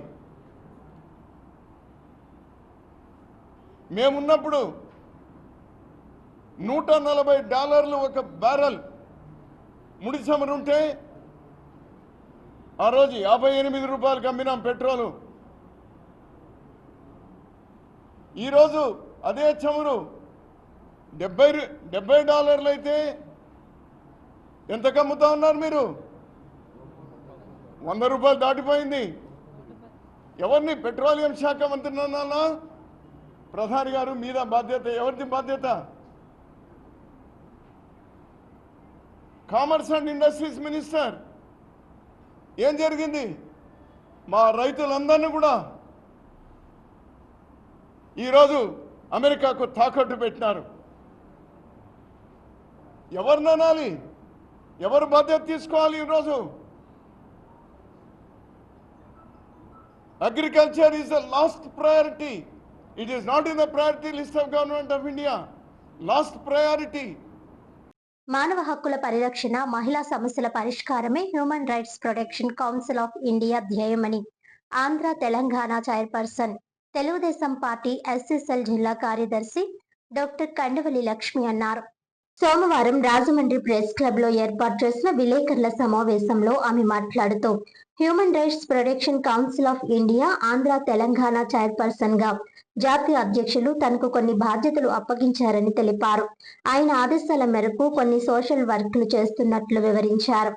మేమున్నప్పుడు $140 ఒక బ్యారెల్ ముడి చమురు ఉంటే ఆ రోజు 58 రూపాయలకు అమ్మినాం పెట్రోలు. ఈరోజు అదే చమురు $70 అయితే ఎంతకు అమ్ముతా ఉన్నారు మీరు? 100 రూపాయలు దాటిపోయింది. ఎవరిని? పెట్రోలియం శాఖ మంత్రి అన్నానా? ప్రధాని గారు మీద బాధ్యత. ఎవరిది బాధ్యత? Commerce and industries minister. ఏం జరిగింది? మా రైతులందరినీ కూడా ఈరోజు అమెరికాకు తాకట్టు పెట్టినారు. ఎవరిని అనాలి? ఎవరు బాధ్యత తీసుకోవాలి? ఈరోజు agriculture is the last priority. It is not in the priority list of government of India. Last priority. మానవ హక్కుల పరిరక్షణ, మహిళా సమస్యల పరిష్కారమే human rights protection council of India ధ్యేయమని Andhra Telangana chairperson, Telugu Desam party SC cell జిల్లా కార్యదర్శి డాక్టర్ కండవలి లక్ష్మి అన్నారు. సోమవారం రాజమండ్రి ప్రెస్ క్లబ్ లో ఏర్పాటు చేసిన విలేకరుల సమావేశంలో ఆమె మాట్లాడుతూ human rights protection council of India Andhra Telangana chairperson గా జాతీయ అధ్యక్షులు తనకు కొన్ని బాధ్యతలు అప్పగించారని తెలిపారు. ఆయన ఆదేశాల మేరకు కొన్ని సోషల్ వర్క్లు చేస్తున్నట్లు వివరించారు.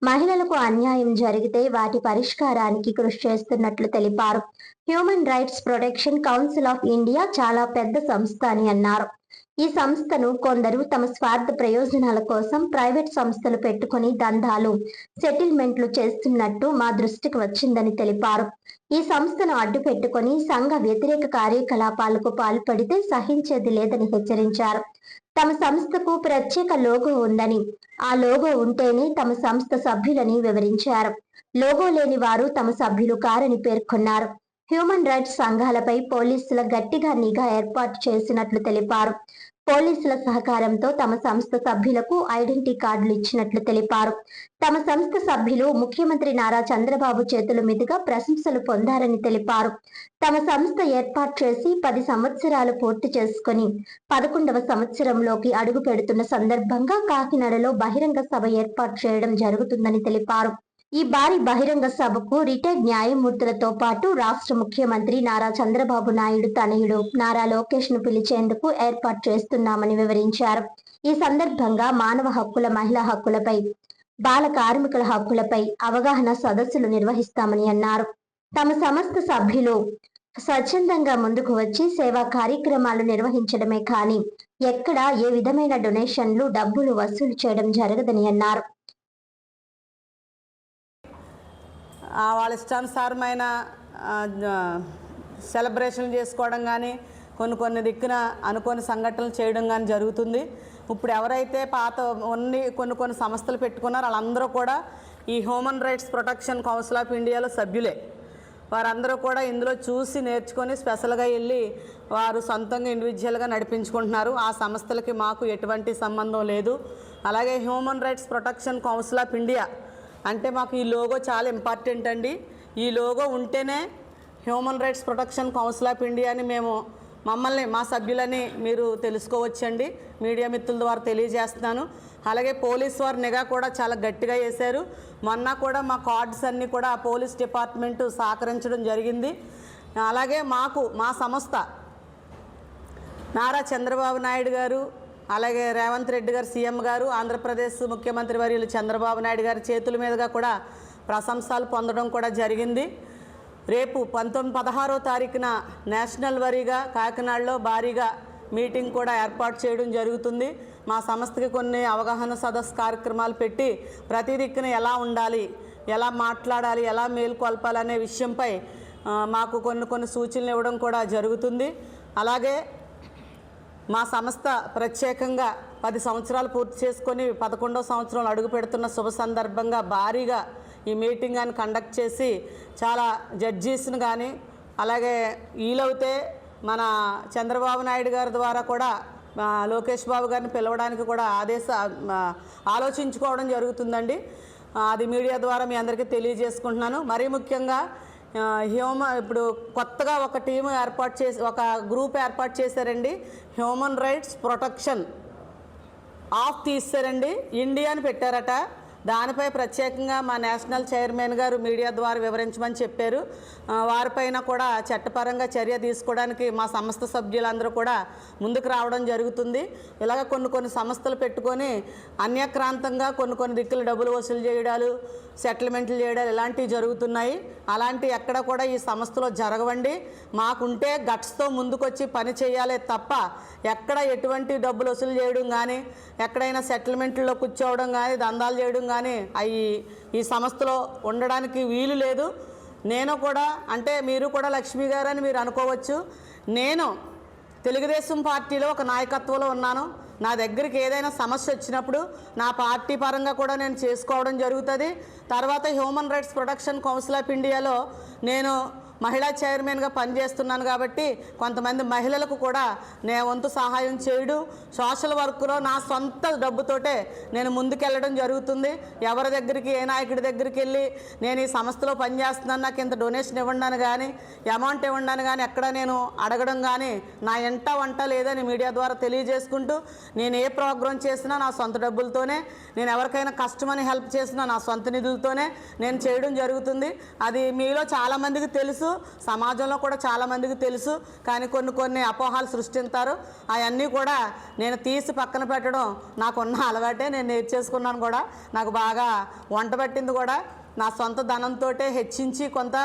మహిళలకు అన్యాయం జరిగితే వాటి పరిష్కారానికి కృషి చేస్తున్నట్లు తెలిపారు. Human rights protection council of India చాలా పెద్ద సంస్థ అని అన్నారు. ఈ సంస్థను కొందరు తమ స్వార్థ ప్రయోజనాల కోసం ప్రైవేట్ సంస్థలు పెట్టుకుని దందాలు, సెటిల్మెంట్లు చేస్తున్నట్టు మా దృష్టికి వచ్చిందని తెలిపారు. ఈ సంస్థను అడ్డు పెట్టుకుని సంఘ వ్యతిరేక కార్యకలాపాలకు పాల్పడితే సహించేది లేదని హెచ్చరించారు. తమ సంస్థకు ప్రత్యేక లోగో ఉందని, ఆ లోగో ఉంటేనే తమ సంస్థ సభ్యులని వివరించారు. లోగో లేని వారు తమ సభ్యులు కారని పేర్కొన్నారు. హ్యూమన్ రైట్స్ సంఘాలపై పోలీసుల గట్టిగా నిఘా ఏర్పాటు చేసినట్లు తెలిపారు. పోలీసుల సహకారంతో తమ సంస్థ సభ్యులకు ఐడెంటిటీ కార్డులు ఇచ్చినట్లు తెలిపారు. తమ సంస్థ సభ్యులు ముఖ్యమంత్రి నారా చంద్రబాబు చేతుల మీదుగా ప్రశంసలు పొందారని తెలిపారు. తమ సంస్థ ఏర్పాటు చేసి 10 సంవత్సరాలు పూర్తి చేసుకుని 11వ సంవత్సరంలోకి అడుగు పెడుతున్న సందర్భంగా కాకినాడలో బహిరంగ సభ ఏర్పాటు చేయడం జరుగుతుందని తెలిపారు. ఈ భారీ బహిరంగ సభకు రిటైర్డ్ న్యాయమూర్తులతో పాటు రాష్ట్ర ముఖ్యమంత్రి నారా చంద్రబాబు నాయుడు తనయుడు నారా లోకేష్ ను పిలిచేందుకు ఏర్పాటు చేస్తున్నామని వివరించారు. ఈ సందర్భంగా మానవ హక్కుల, మహిళా హక్కులపై బాల కార్మికుల హక్కులపై అవగాహన సదస్సులు నిర్వహిస్తామని అన్నారు. తమ సంస్థ సభ్యులు స్వచ్ఛందంగా ముందుకు వచ్చి సేవా కార్యక్రమాలు నిర్వహించడమే కానీ ఎక్కడ ఏ విధమైన డొనేషన్లు డబ్బులు వసూలు చేయడం జరగదని అన్నారు. వాళ్ళ ఇష్టానుసారమైన సెలబ్రేషన్ చేసుకోవడం కానీ కొన్ని దిక్కున అనుకోని సంఘటనలు చేయడం కానీ జరుగుతుంది. ఇప్పుడు ఎవరైతే పాత కొన్ని సంస్థలు పెట్టుకున్నారో వాళ్ళందరూ కూడా ఈ human rights protection council of ఇండియాలో సభ్యులే. వారందరూ కూడా ఇందులో చూసి నేర్చుకొని స్పెషల్గా వెళ్ళి వారు సొంతంగా ఇండివిజువల్గా నడిపించుకుంటున్నారు. ఆ సంస్థలకి మాకు ఎటువంటి సంబంధం లేదు. అలాగే human rights protection council of India అంటే మాకు ఈ లోగో చాలా ఇంపార్టెంట్ అండి. ఈ లోగో ఉంటేనే human rights protection council of ఇండియాని మమ్మల్ని మా సభ్యులని మీరు తెలుసుకోవచ్చండి. మీడియా మిత్రుల ద్వారా తెలియజేస్తున్నాను. అలాగే పోలీస్ వారి నిఘా కూడా చాలా గట్టిగా వేశారు. మొన్న కూడా మా కార్డ్స్ అన్నీ కూడా ఆ పోలీస్ డిపార్ట్మెంటు సహకరించడం జరిగింది. అలాగే మా సంస్థ నారా చంద్రబాబు నాయుడు గారు, అలాగే రేవంత్ రెడ్డి గారు సీఎం గారు, ఆంధ్రప్రదేశ్ ముఖ్యమంత్రి వర్యులు చంద్రబాబు నాయుడు గారి చేతుల మీదుగా కూడా ప్రశంసలు పొందడం కూడా జరిగింది. రేపు 16వ తారీఖున నేషనల్ వారీగా కాకినాడలో భారీగా మీటింగ్ కూడా ఏర్పాటు చేయడం జరుగుతుంది. మా సంస్థకి కొన్ని అవగాహన సదస్సు కార్యక్రమాలు పెట్టి ప్రతి దిక్కున ఎలా ఉండాలి, ఎలా మాట్లాడాలి, ఎలా మేల్కొల్పాలనే విషయంపై మాకు కొన్ని సూచనలు ఇవ్వడం కూడా జరుగుతుంది. అలాగే మా సంస్థ ప్రత్యేకంగా 10 సంవత్సరాలు పూర్తి చేసుకొని 11వ సంవత్సరంలో అడుగు పెడుతున్న శుభ సందర్భంగా భారీగా ఈ మీటింగ్ అని కండక్ట్ చేసి చాలా జడ్జీస్ని కానీ అలాగే వీలవుతే మన చంద్రబాబు నాయుడు గారి ద్వారా కూడా లోకేష్ బాబు గారిని పిలవడానికి కూడా ఆలోచించుకోవడం జరుగుతుందండి. అది మీడియా ద్వారా మీ అందరికీ తెలియజేసుకుంటున్నాను. మరీ ముఖ్యంగా ఇప్పుడు కొత్తగా ఒక టీము ఒక గ్రూప్ ఏర్పాటు చేశారండి. హ్యూమన్ రైట్స్ ప్రొటెక్షన్ ఆఫ్ తీస్తారండి, ఇండియా అని పెట్టారట. దానిపై ప్రత్యేకంగా మా నేషనల్ చైర్మన్ గారు మీడియా ద్వారా వివరించమని చెప్పారు. వారిపైన కూడా చట్టపరంగా చర్య తీసుకోవడానికి మా సంస్థ సభ్యులందరూ కూడా ముందుకు రావడం జరుగుతుంది. ఇలాగ కొన్ని సంస్థలు పెట్టుకొని అన్యక్రాంతంగా కొన్ని దిక్కులు డబ్బులు వసూలు చేయడాలు, సెటిల్మెంట్లు చేయడాలు ఇలాంటివి జరుగుతున్నాయి. అలాంటివి ఎక్కడ కూడా ఈ సంస్థలో జరగవండి. మాకుంటే గట్స్తో ముందుకొచ్చి పని చేయాలే తప్ప ఎక్కడ ఎటువంటి డబ్బులు వసూలు చేయడం కానీ, ఎక్కడైనా సెటిల్మెంట్లో కూర్చోవడం కానీ, దందాలు చేయడం కానీ ఈ సంస్థలో ఉండడానికి వీలు లేదు. నేను కూడా అంటే మీరు కూడా లక్ష్మి గారు అని మీరు అనుకోవచ్చు. నేను తెలుగుదేశం పార్టీలో ఒక నాయకత్వంలో ఉన్నాను. నా దగ్గరికి ఏదైనా సమస్య వచ్చినప్పుడు నా పార్టీ పరంగా కూడా నేను చేసుకోవడం జరుగుతుంది. తర్వాత human rights protection council of ఇండియాలో నేను మహిళా చైర్మన్గా పనిచేస్తున్నాను కాబట్టి కొంతమంది మహిళలకు కూడా నేను వంతు సహాయం చేయడం, సోషల్ వర్క్లో నా సొంత డబ్బుతోటే నేను ముందుకెళ్ళడం జరుగుతుంది. ఎవరి దగ్గరికి ఏ నాయకుడి దగ్గరికి వెళ్ళి నేను ఈ సంస్థలో పనిచేస్తున్నాను, నాకు ఇంత డొనేషన్ ఇవ్వండి కానీ, అమౌంట్ ఇవ్వండి కానీ ఎక్కడ నేను అడగడం కానీ నా వంట లేదని మీడియా ద్వారా తెలియజేసుకుంటూ, నేను ఏ ప్రోగ్రాం చేసినా నా సొంత డబ్బులతోనే, నేను ఎవరికైనా కష్టమని హెల్ప్ చేసినా నా సొంత నిధులతోనే నేను చేయడం జరుగుతుంది. అది మీలో చాలామందికి తెలుసు, సమాజంలో కూడా చాలామందికి తెలుసు. కానీ కొన్ని అపోహాలు సృష్టిస్తారు. అవన్నీ కూడా నేను తీసి పక్కన పెట్టడం నాకున్న అలవాటే. నేను నేర్చేసుకున్నాను కూడా. నాకు బాగా వంట పట్టింది కూడా నా సొంత ధనంతో హెచ్చించి కొంత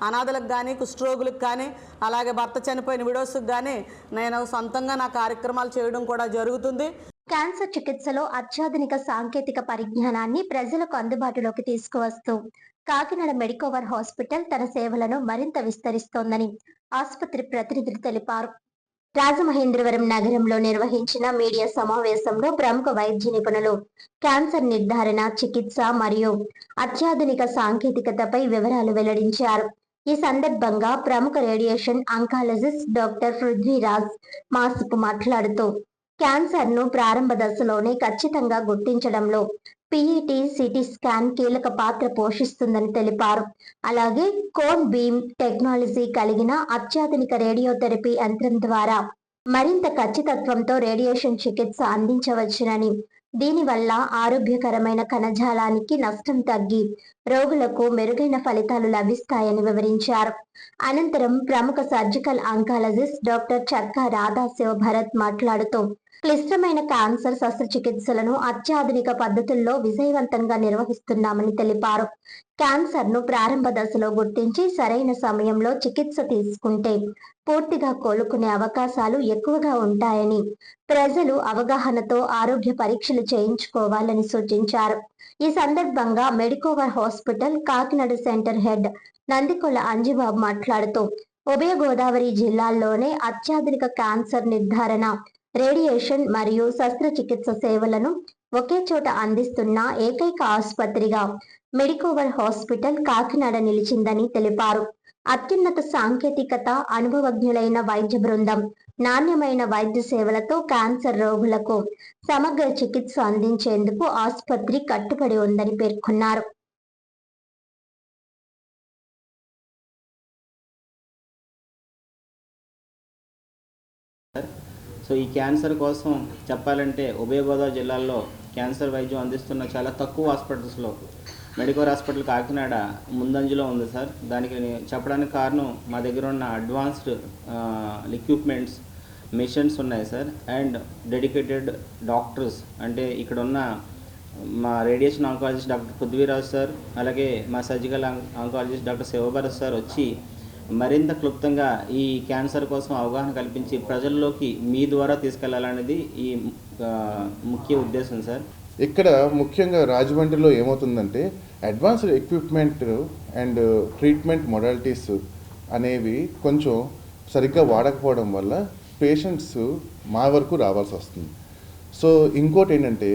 అనాథలకు కానీ, కుష్ఠరోగులకు కానీ, అలాగే భర్త చనిపోయిన విడోస్కి కానీ నేను సొంతంగా నా కార్యక్రమాలు చేయడం కూడా జరుగుతుంది. క్యాన్సర్ చికిత్సలో అత్యాధునిక సాంకేతిక పరిజ్ఞానాన్ని ప్రజలకు అందుబాటులోకి తీసుకువస్తూ కాకినాడ మెడికోవర్ హాస్పిటల్ తన సేవలను మరింత విస్తరిస్తోందని ఆసుపత్రి ప్రతినిధులు తెలిపారు. రాజమహేంద్రవరం నగరంలో నిర్వహించిన మీడియా సమావేశంలో ప్రముఖ వైద్య నిపుణులు క్యాన్సర్ నిర్ధారణ, చికిత్స మరియు అత్యాధునిక సాంకేతికతపై వివరాలు వెల్లడించారు. ఈ సందర్భంగా ప్రముఖ రేడియేషన్ ఆంకాలజిస్ట్ డాక్టర్ పృథ్వీరాజ్ మాసిపు మాట్లాడుతూ క్యాన్సర్ ను ప్రారంభ దశలోనే ఖచ్చితంగా గుర్తించడంలో పిఈటి, సిటీ స్కాన్ కీలక పాత్ర పోషిస్తుందని తెలిపారు. అలాగే కోన్ బీమ్ టెక్నాలజీ కలిగిన అత్యాధునిక రేడియోథెరపీ యంత్రం ద్వారా మరింత ఖచ్చితత్వంతో రేడియేషన్ చికిత్స అందించవచ్చునని, దీనివల్ల ఆరోగ్యకరమైన కణజాలానికి నష్టం తగ్గి రోగులకు మెరుగైన ఫలితాలు లభిస్తాయని వివరించారు. అనంతరం ప్రముఖ సర్జికల్ ఆంకాలజిస్ట్ డాక్టర్ చక్కా రాధా శివభరత్ మాట్లాడుతూ క్లిష్టమైన క్యాన్సర్ శస్త్రచికిత్సలను అత్యాధునిక పద్ధతుల్లో విజయవంతంగా నిర్వహిస్తున్నామని తెలిపారు. క్యాన్సర్ ను ప్రారంభ దశలో గుర్తించి సరైన సమయంలో చికిత్స తీసుకుంటే పూర్తిగా కోలుకునే అవకాశాలు ఎక్కువగా ఉంటాయని, ప్రజలు అవగాహనతో ఆరోగ్య పరీక్షలు చేయించుకోవాలని సూచించారు. ఈ సందర్భంగా Medicover hospital Kakinada centre head Nandikola Anjibabu మాట్లాడుతూ ఉభయ గోదావరి జిల్లాల్లోనే అత్యాధునిక క్యాన్సర్ నిర్ధారణ, రేడియేషన్ మరియు శస్త్రచికిత్స సేవలను ఒకే చోట అందిస్తున్న ఏకైక ఆసుపత్రిగా మెడికోవర్ హాస్పిటల్ కాకినాడ నిలిచిందని తెలిపారు. అత్యున్నత సాంకేతికత, అనుభవజ్ఞులైన వైద్య బృందం, నాణ్యమైన వైద్య సేవలతో క్యాన్సర్ రోగులకు సమగ్ర చికిత్స అందించేందుకు ఆసుపత్రి కట్టుబడి ఉందని పేర్కొన్నారు. సో ఈ క్యాన్సర్ కోసం చెప్పాలంటే ఉభయ గోదావరి జిల్లాల్లో క్యాన్సర్ వైద్యం అందిస్తున్న చాలా తక్కువ హాస్పిటల్స్లో మెడికోర్ హాస్పిటల్ కాకినాడ ముందంజలో ఉంది సార్. దానికి చెప్పడానికి కారణం మా దగ్గర ఉన్న అడ్వాన్స్డ్ ఎక్విప్మెంట్స్, మిషన్స్ ఉన్నాయి సార్, అండ్ డెడికేటెడ్ డాక్టర్స్. అంటే ఇక్కడ ఉన్న మా radiation oncologist doctor Prithviraj sir, అలాగే మా surgical oncologist doctor Sivabharat sir వచ్చి మరింత క్లుప్తంగా ఈ క్యాన్సర్ కోసం అవగాహన కల్పించి ప్రజల్లోకి మీ ద్వారా తీసుకెళ్లాలనేది ఈ ముఖ్య ఉద్దేశం సార్. ఇక్కడ ముఖ్యంగా రాజమండ్రిలో ఏమవుతుందంటే advanced equipment and treatment modalities అనేవి కొంచెం సరిగ్గా వాడకపోవడం వల్ల పేషెంట్స్ మా వరకు రావాల్సి వస్తుంది. సో ఇంకోటి ఏంటంటే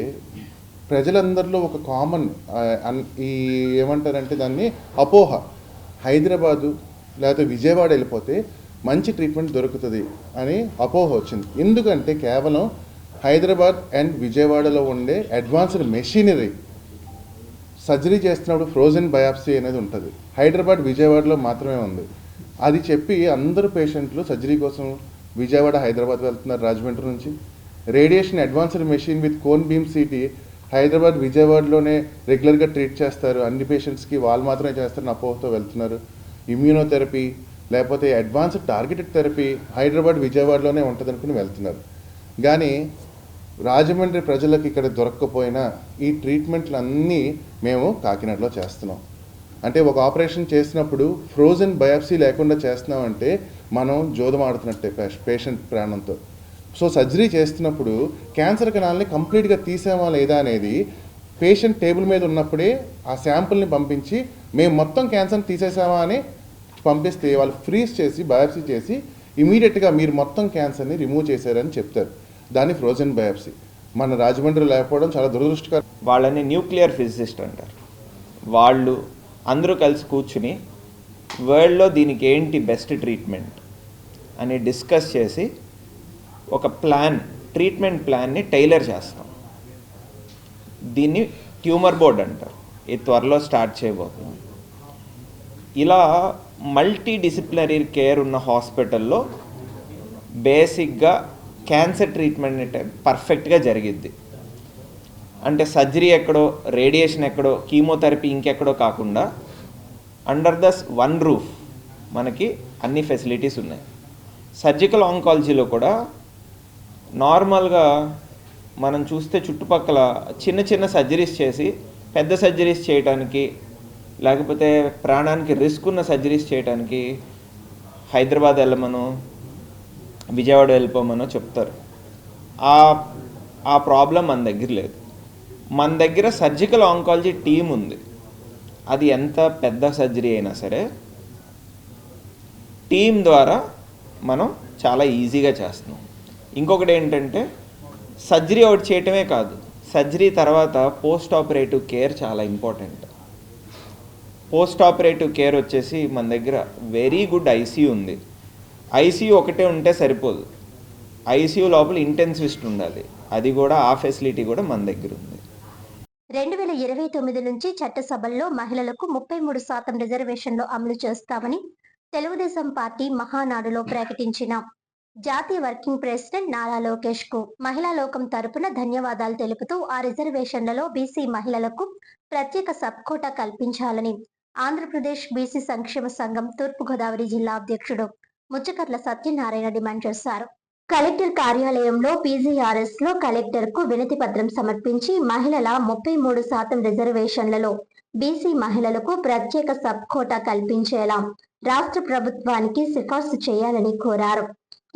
ప్రజలందరిలో ఒక కామన్ ఈ ఏమంటారంటే దాన్ని అపోహ, హైదరాబాదు లేకపోతే విజయవాడ వెళ్ళిపోతే మంచి ట్రీట్మెంట్ దొరుకుతుంది అని అపోహ వచ్చింది. ఎందుకంటే కేవలం హైదరాబాద్ అండ్ విజయవాడలో ఉండే అడ్వాన్స్డ్ మెషినరీ, సర్జరీ చేస్తున్నప్పుడు ఫ్రోజన్ బయాప్సీ అనేది ఉంటుంది, హైదరాబాద్ విజయవాడలో మాత్రమే ఉంది. అది చెప్పి అందరూ పేషెంట్లు సర్జరీ కోసం విజయవాడ హైదరాబాద్ వెళ్తున్నారు రాజమండ్రి నుంచి. Radiation advanced machine with cone beam CT Hyderabad విజయవాడలోనే రెగ్యులర్గా ట్రీట్ చేస్తారు, అన్ని పేషెంట్స్కి వాళ్ళు మాత్రమే చేస్తారని అపోహతో వెళ్తున్నారు. ఇమ్యూనోథెరపీ లేకపోతే అడ్వాన్స్డ్ టార్గెటెడ్ థెరపీ హైదరాబాద్ విజయవాడలోనే ఉంటుంది అనుకుని వెళ్తున్నారు. కానీ రాజమండ్రి ప్రజలకు ఇక్కడ దొరక్కపోయినా ఈ ట్రీట్మెంట్లు అన్నీ మేము కాకినాడలో చేస్తున్నాం. అంటే ఒక ఆపరేషన్ చేసినప్పుడు ఫ్రోజన్ బయాప్సీ లేకుండా చేస్తున్నామంటే మనం జోదం ఆడుతున్నట్టే పేషెంట్ ప్రాణంతో. సో సర్జరీ చేస్తున్నప్పుడు క్యాన్సర్ కణాలని కంప్లీట్గా తీసామా లేదా అనేది పేషెంట్ టేబుల్ మీద ఉన్నప్పుడే ఆ శాంపుల్ని పంపించి మేము మొత్తం క్యాన్సర్ని తీసేసామా అని పంపిస్తే వాళ్ళు ఫ్రీజ్ చేసి బయాప్సీ చేసి ఇమీడియట్గా మీరు మొత్తం క్యాన్సర్ని రిమూవ్ చేశారని చెప్తారు. దాన్ని ఫ్రోజన్ బయాప్సీ. మన రాజమండ్రి లేకపోవడం చాలా దురదృష్టకరం. వాళ్ళని న్యూక్లియర్ ఫిజిసిస్ట్ అంటారు. వాళ్ళు అందరూ కలిసి కూర్చుని వరల్డ్లో దీనికి ఏంటి బెస్ట్ ట్రీట్మెంట్ అని డిస్కస్ చేసి ఒక ట్రీట్మెంట్ ప్లాన్ని టైలర్ చేస్తాం. దీన్ని ట్యూమర్ బోర్డ్ అంటారు. ఇది త్వరలో స్టార్ట్ చేయబోతున్నాం. ఇలా మల్టీ డిసిప్లినరీ కేర్ ఉన్న హాస్పిటల్లో బేసిక్గా క్యాన్సర్ ట్రీట్మెంట్ పర్ఫెక్ట్గా జరిగిద్ది. అంటే సర్జరీ ఎక్కడో, రేడియేషన్ ఎక్కడో, కీమోథెరపీ ఇంకెక్కడో కాకుండా అండర్ ద వన్ రూఫ్ మనకి అన్ని ఫెసిలిటీస్ ఉన్నాయి. సర్జికల్ ఆంకాలజీలో కూడా నార్మల్గా మనం చూస్తే చుట్టుపక్కల చిన్న చిన్న సర్జరీస్ చేసి పెద్ద సర్జరీస్ చేయడానికి, లేకపోతే ప్రాణానికి రిస్క్ ఉన్న సర్జరీస్ చేయడానికి హైదరాబాద్ వెళ్ళమనో విజయవాడ వెళ్ళిపోమనో చెప్తారు. ఆ ప్రాబ్లం మన దగ్గర లేదు. మన దగ్గర సర్జికల్ ఆంకాలజీ టీం ఉంది. అది ఎంత పెద్ద సర్జరీ అయినా సరే టీం ద్వారా మనం చాలా ఈజీగా చేస్తున్నాం. ఇంకొకటి ఏంటంటే సర్జరీ ఒకటి చేయటమే కాదు, సర్జరీ తర్వాత పోస్ట్ ఆపరేటివ్ కేర్ చాలా ఇంపార్టెంట్. పోస్ట్ ఆపరేటివ్ కేర్ వచ్చేసి మన దగ్గర వెరీ గుడ్ ఐసీయూ ఉంది. ఐసీయూ ఒకటే ఉంటే సరిపోదు, ఐసీయూ లోపల ఇంటెన్సివిస్ట్ ఉండాలి. అది కూడా ఆ ఫెసిలిటీ కూడా మన దగ్గర ఉంది. 2029 నుంచి చట్టసభల్లో మహిళలకు 33% రిజర్వేషన్లు అమలు చేస్తామని తెలుగుదేశం పార్టీ మహానాడులో ప్రకటించిన జాతీయ వర్కింగ్ ప్రెసిడెంట్ నారా లోకేష్ కు మహిళా లోకం తరపున ధన్యవాదాలు తెలుపుతూ ఆ రిజర్వేషన్లలో బీసీ మహిళలకు ప్రత్యేక సబ్ కోటా కల్పించాలని ఆంధ్రప్రదేశ్ బీసీ సంక్షేమ సంఘం తూర్పుగోదావరి జిల్లా అధ్యక్షుడు ముచ్చకర్ల సత్యనారాయణ డిమాండ్ చేశారు. కలెక్టర్ కార్యాలయంలో పీజీఆర్ఎస్ లో కలెక్టర్ కు వినతి పత్రం సమర్పించి మహిళల 33% రిజర్వేషన్లలో బీసీ మహిళలకు ప్రత్యేక సబ్ కోటా కల్పించేలా రాష్ట్ర ప్రభుత్వానికి సిఫార్సు చేయాలని కోరారు.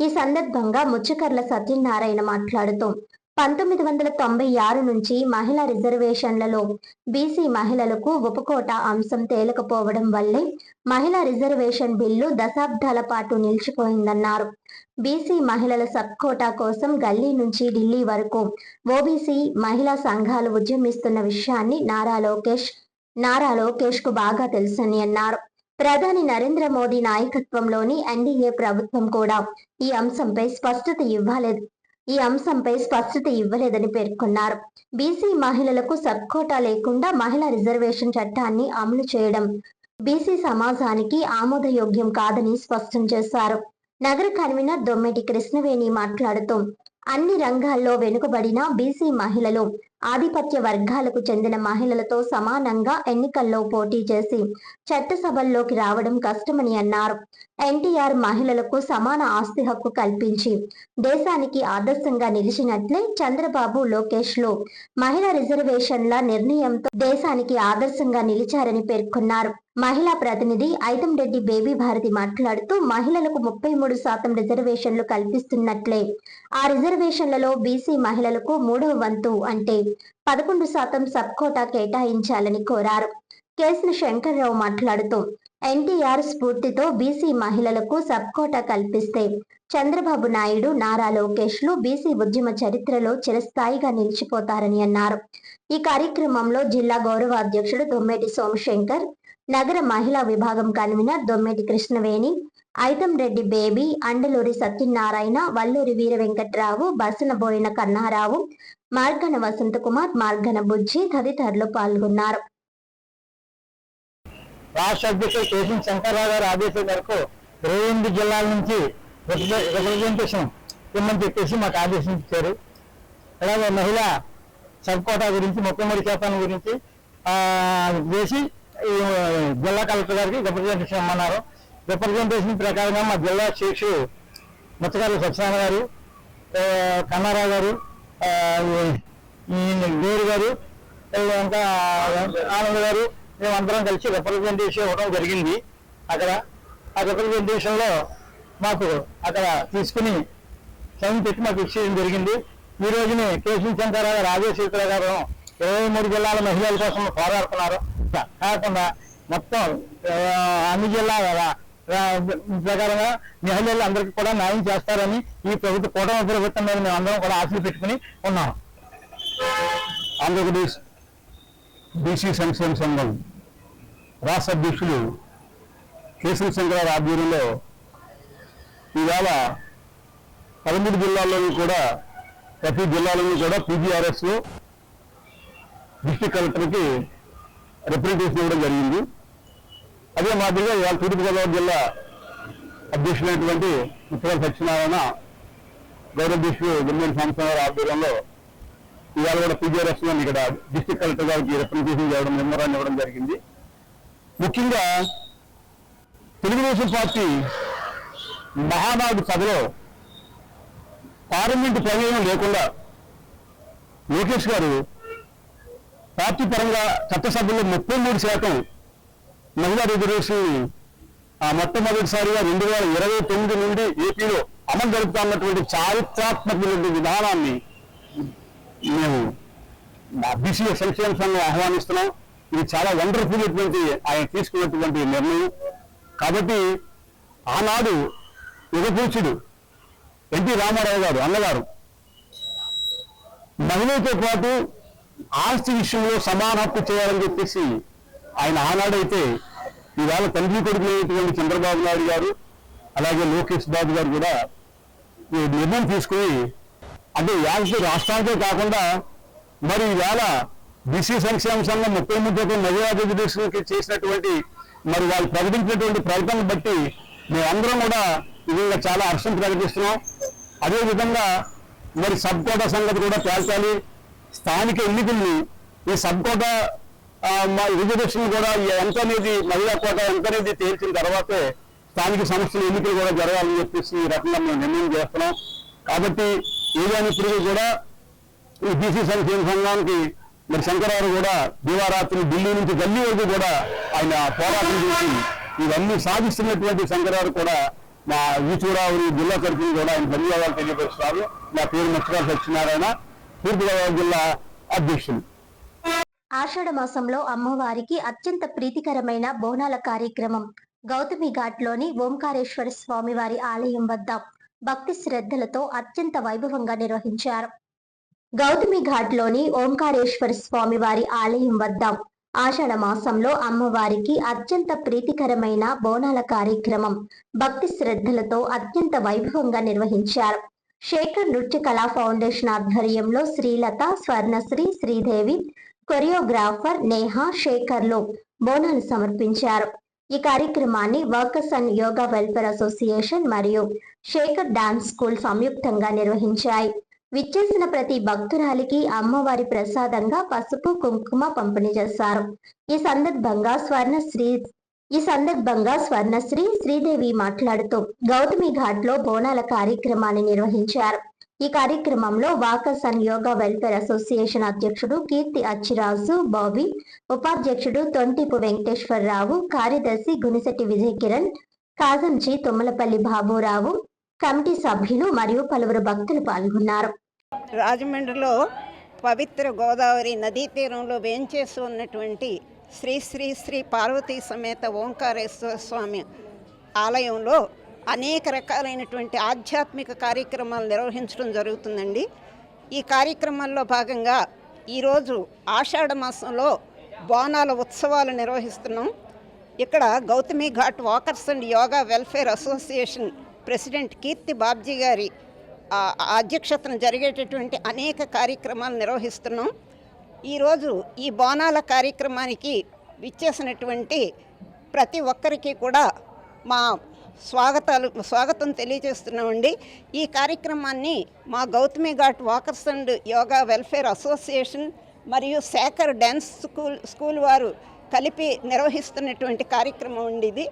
ఈ సందర్భంగా ముచ్చకర్ల సత్యనారాయణ మాట్లాడుతూ 1996 నుంచి మహిళా రిజర్వేషన్లలో బీసీ మహిళలకు ఉపకోటా అంశం తేలకపోవడం వల్లే మహిళా రిజర్వేషన్ బిల్లు దశాబ్దాల పాటు నిలిచిపోయిందన్నారు. బీసీ మహిళల సబ్ కోటా కోసం గల్లీ నుంచి ఢిల్లీ వరకు ఓబీసీ మహిళా సంఘాలు ఉద్యమిస్తున్న విషయాన్ని నారా లోకేష్ కు బాగా తెలుసని అన్నారు. ప్రధాని నరేంద్ర మోదీ నాయకత్వంలోని ఎన్డీఏ ప్రభుత్వం కూడా ఈ అంశంపై స్పష్టత ఇవ్వలేదని పేర్కొన్నారు. బీసీ మహిళలకు సబ్ కోటా లేకుండా మహిళా రిజర్వేషన్ చట్టాన్ని అమలు చేయడం బీసీ సమాజానికి ఆమోదయోగ్యం కాదని స్పష్టం చేశారు. నగర కన్వీనర్ దొమ్మెటి కృష్ణవేణి మాట్లాడుతూ అన్ని రంగాల్లో వెనుకబడిన బీసీ మహిళలు ఆధిపత్య వర్గాలకు చెందిన మహిళలతో సమానంగా ఎన్నికల్లో పోటీ చేసి చట్టసభల్లోకి రావడం కష్టమని అన్నారు. ఎన్టీఆర్ మహిళలకు సమాన ఆస్తి హక్కు కల్పించి దేశానికి ఆదర్శంగా నిలిచినట్లే చంద్రబాబు లోకేష్ లో మహిళా రిజర్వేషన్ల నిర్ణయంతో దేశానికి ఆదర్శంగా నిలిచారని పేర్కొన్నారు. మహిళా ప్రతినిధి ఐతంరెడ్డి బేబీ భారతి మాట్లాడుతూ మహిళలకు 33% రిజర్వేషన్లు కల్పిస్తున్నట్లే ఆ రిజర్వేషన్లలో బీసీ మహిళలకు 3వ వంతు అంటే 11% సబ్ కోటా కేటాయించాలని కోరారు. కేసుల శంకర్రావు మాట్లాడుతూ ఎన్టీఆర్ స్ఫూర్తితో బీసీ మహిళలకు సబ్ కోటా కల్పిస్తే చంద్రబాబు నాయుడు నారా లోకేష్ లు బీసీ ఉద్యమ చరిత్రలో చిరస్థాయిగా నిలిచిపోతారని అన్నారు. ఈ కార్యక్రమంలో జిల్లా గౌరవ అధ్యక్షుడు దొమ్మేటి సోమశంకర్, నగర మహిళా విభాగం కన్వీనర్ దొమ్మేటి కృష్ణవేణి, ఐతంరెడ్డి బేబీ, అండలూరి సత్యనారాయణ, వల్లూరి వీర వెంకట్రావు, బసనబోయిన కన్నారావు, మార్గన వసంతకుమార్, మార్గన బుజ్జి తదితరులు పాల్గొన్నారు. రాష్ట్ర అధ్యక్షుడు కేశం శంకర్రావు గారి ఆదేశం మేరకు 28 జిల్లాల నుంచి రిప్రజెంటేషన్ ఇమ్మని చెప్పేసి మాకు ఆదేశించారు. అలాగే మహిళా సబ్ కోటా గురించి 33% గురించి చేసి జిల్లా కలెక్టర్ గారికి రిప్రజెంటేషన్ ఇమ్మన్నారు. రిప్రజెంటేషన్ ప్రకారంగా మా జిల్లా అధ్యక్షుడు ముచ్చకర్ల సత్యనారాయణ గారు, కన్నారావు గారు, గౌరు గారు, ఇంకా ఆనంద్ గారు మేమందరం కలిసి రిప్రజెంటేషన్ ఇవ్వడం జరిగింది. అక్కడ ఆ రిప్రజెంటేషన్లో మాకు అక్కడ తీసుకుని సైన్ పెట్టి మాకు ఇచ్చేయడం జరిగింది. ఈ రోజుని కేశవ శంకర్రావు గారు ఆదేశాల ప్రకారం 23 జిల్లాల మహిళల కోసం పోరాడుతున్నారు. కాకుండా మొత్తం అన్ని జిల్లాల ప్రకారంగా మహిళలు అందరికీ కూడా న్యాయం చేస్తారని ఈ కూటమి ప్రభుత్వం మీద మేము అందరం కూడా ఆశలు పెట్టుకుని ఉన్నాం. ఆంధ్రప్రదేశ్ బీసీ సంక్షేమ సంఘం రాష్ట్ర అధ్యక్షులు కేశవ శంకర్రావు ఆధ్వర్యంలో ఈవేళ 13 జిల్లాల్లోనూ కూడా ప్రతి జిల్లాలోనూ కూడా పీజీఆర్ఎస్లో డిస్ట్రిక్ట్ కలెక్టర్కి రిప్రజెంటేషన్ ఇవ్వడం జరిగింది. అదే మాదిరిగా ఇవాళ తూర్పుగోదావరి జిల్లా అధ్యక్షులైనటువంటి ముచ్చకర్ల సత్యనారాయణ, గౌరవ అధ్యక్షుడు గుమ్మడి సాంబశివరావు ఆధ్వర్యంలో ఇవాళ కూడా పీజీఆర్ఎస్లో ఇక్కడ డిస్ట్రిక్ట్ కలెక్టర్ గారికి రిప్రజెంటేషన్ చేయడం, మెమోరాన్ని ఇవ్వడం జరిగింది. ముఖ్యంగా తెలుగుదేశం పార్టీ మహానాడు సభలో పార్లమెంటు ప్రమేయం లేకుండా లోకేష్ గారు పార్టీ పరంగా చట్టసభలో 33% మహిళా రిజర్వేషన్ మొట్టమొదటిసారిగా 2029 నుండి ఏపీలో అమలు జరుపుతున్నటువంటి చారిత్రాత్మకమైనటువంటి విధానాన్ని మేము బీసీ సంక్షేమ సంఘం ఆహ్వానిస్తున్నాం. ఇది చాలా వండర్ఫుల్ అయినటువంటి ఆయన తీసుకున్నటువంటి నిర్ణయం. కాబట్టి ఆనాడు యుగపూజ్యుడు ఎన్టీ రామారావు గారు అన్నగారు మహిళలతో పాటు ఆస్తి విషయంలో సమాన హక్కు చేయాలని చెప్పేసి ఆయన ఆనాడైతే ఈవేళ తండ్రి కొడుకులైనటువంటి చంద్రబాబు నాయుడు గారు అలాగే లోకేష్ బాబు గారు కూడా ఈ నిర్ణయం తీసుకుని అంటే రాష్ట్రానికే కాకుండా మరి ఈవేళ బీసీ సంక్షేమ సంఘం 33 మహిళా రిజర్వేషన్కి చేసినటువంటి మరి వాళ్ళు ప్రకటించినటువంటి ప్రకటనను బట్టి మేమందరం కూడా నిజంగా చాలా హర్షం ప్రకటిస్తున్నాం. అదేవిధంగా మరి సబ్ కోటా సంగతి కూడా తేల్చాలి. స్థానిక ఎన్నికల్ని ఈ సబ్ కోటా మా రిజర్వేషన్ కూడా ఎంత అనేది మహిళా కోట ఎంత అనేది తేల్చిన తర్వాతే స్థానిక సంస్థల ఎన్నికలు కూడా జరగాలని చెప్పేసి ఈ రకంగా మేము నిర్ణయం చేస్తున్నాం. కాబట్టి ఏదైనప్పటికీ కూడా ఈ బీసీ సంక్షేమ సంఘానికి మరి శంకరరావు కూడా దివారాత్రులు ఢిల్లీ నుంచి గల్లీ వరకు కూడా ఆయన పోరాటం చేసి ఇవన్నీ సాధిస్తున్నటువంటి శంకరరావు కూడా మా ఈచూరావుని జిల్లా తరఫున కూడా ఆయన ధన్యవాదాలు తెలియపరుస్తున్నారు. నా పేరు ముచ్చగా సత్యనారాయణ, తూర్పుగోదావరి జిల్లా అధ్యక్షులు. ఆషాఢ మాసంలో అమ్మవారికి అత్యంత ప్రీతికరమైన బోనాల కార్యక్రమం గౌతమి ఘాట్లోని ఓంకారేశ్వర స్వామి వారి ఆలయం వద్ద భక్తి శ్రద్ధలతో అత్యంత వైభవంగా నిర్వహించారు. గౌతమి ఘాట్లోని ఓంకారేశ్వర స్వామి వారి ఆలయం వద్ద ఆషాఢ మాసంలో అమ్మవారికి అత్యంత ప్రీతికరమైన బోనాల కార్యక్రమం భక్తి శ్రద్ధలతో అత్యంత వైభవంగా నిర్వహించారు. శేఖర్ నృత్య కళా ఫౌండేషన్ ఆధ్వర్యంలో శ్రీలత, స్వర్ణశ్రీ, శ్రీదేవి, కొరియోగ్రాఫర్ నేహా, శేఖర్లు బోనాలు సమర్పించారు. ఈ కార్యక్రమాన్ని workers and yoga welfare association మరియు శేఖర్ డాన్స్ స్కూల్ సంయుక్తంగా నిర్వహించాయి. విచ్చేసిన ప్రతి భక్తురాలికి అమ్మవారి ప్రసాదంగా పసుపు, కుంకుమ పంపిణీ చేశారు. ఈ సందర్భంగా స్వర్ణశ్రీ, శ్రీదేవి మాట్లాడుతూ గౌతమి ఘాట్లో బోనాల కార్యక్రమాన్ని నిర్వహించారు. ఈ కార్యక్రమంలో walkers and yoga welfare association అధ్యక్షుడు కీర్తి అచ్చిరాజు, బాబీ, ఉపాధ్యక్షుడు తొంటిపు వెంకటేశ్వరరావు, కార్యదర్శి గునిశెట్టి విజయ్ కిరణ్, కాజంచి తుమ్మలపల్లి బాబురావు, కమిటీ సభ్యులు మరియు పలువురు భక్తులు పాల్గొన్నారు. రాజమండ్రిలో పవిత్ర గోదావరి నదీ తీరంలో వేంచేసి ఉన్నటువంటి శ్రీ శ్రీ శ్రీ పార్వతీ సమేత ఓంకారేశ్వర స్వామి ఆలయంలో అనేక రకాలైనటువంటి ఆధ్యాత్మిక కార్యక్రమాలు నిర్వహించడం జరుగుతుందండి. ఈ కార్యక్రమాల్లో భాగంగా ఈరోజు ఆషాఢ మాసంలో బోనాల ఉత్సవాలు నిర్వహిస్తున్నాం. ఇక్కడ Gautami Ghat walkers and yoga welfare association president Keerthi Babji గారి అధ్యక్షతన జరిగేటటువంటి అనేక కార్యక్రమాలు నిర్వహిస్తున్నాం. ఈరోజు ఈ బోనాల కార్యక్రమానికి విచ్చేసినటువంటి ప్రతి ఒక్కరికి కూడా మా స్వాగతం తెలియజేస్తున్నామండి. ఈ కార్యక్రమాన్ని మా Gautami Ghat walkers and yoga welfare association మరియు శేఖర్ డ్యాన్స్ స్కూల్ వారు కలిపి నిర్వహిస్తున్నటువంటి కార్యక్రమం అండి ఇది.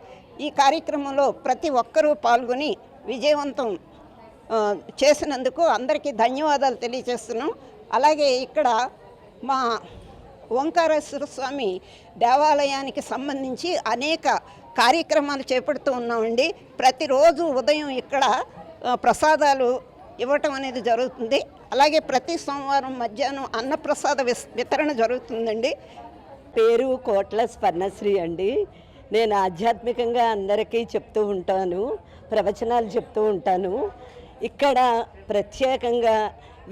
ఈ కార్యక్రమంలో ప్రతి ఒక్కరూ పాల్గొని విజయవంతం చేసినందుకు అందరికీ ధన్యవాదాలు తెలియజేస్తున్నాం. అలాగే ఇక్కడ మా ఓంకారేశ్వర స్వామి దేవాలయానికి సంబంధించి అనేక కార్యక్రమాలు చేపడుతూ ఉన్నామండి. ప్రతిరోజు ఉదయం ఇక్కడ ప్రసాదాలు ఇవ్వటం అనేది జరుగుతుంది. అలాగే ప్రతి సోమవారం మధ్యాహ్నం అన్నప్రసాద వితరణ జరుగుతుందండి. పేరు కోట్ల స్వర్ణశ్రీ అండి. నేను ఆధ్యాత్మికంగా అందరికీ చెప్తూ ఉంటాను, ప్రవచనాలు చెప్తూ ఉంటాను. ఇక్కడ ప్రత్యేకంగా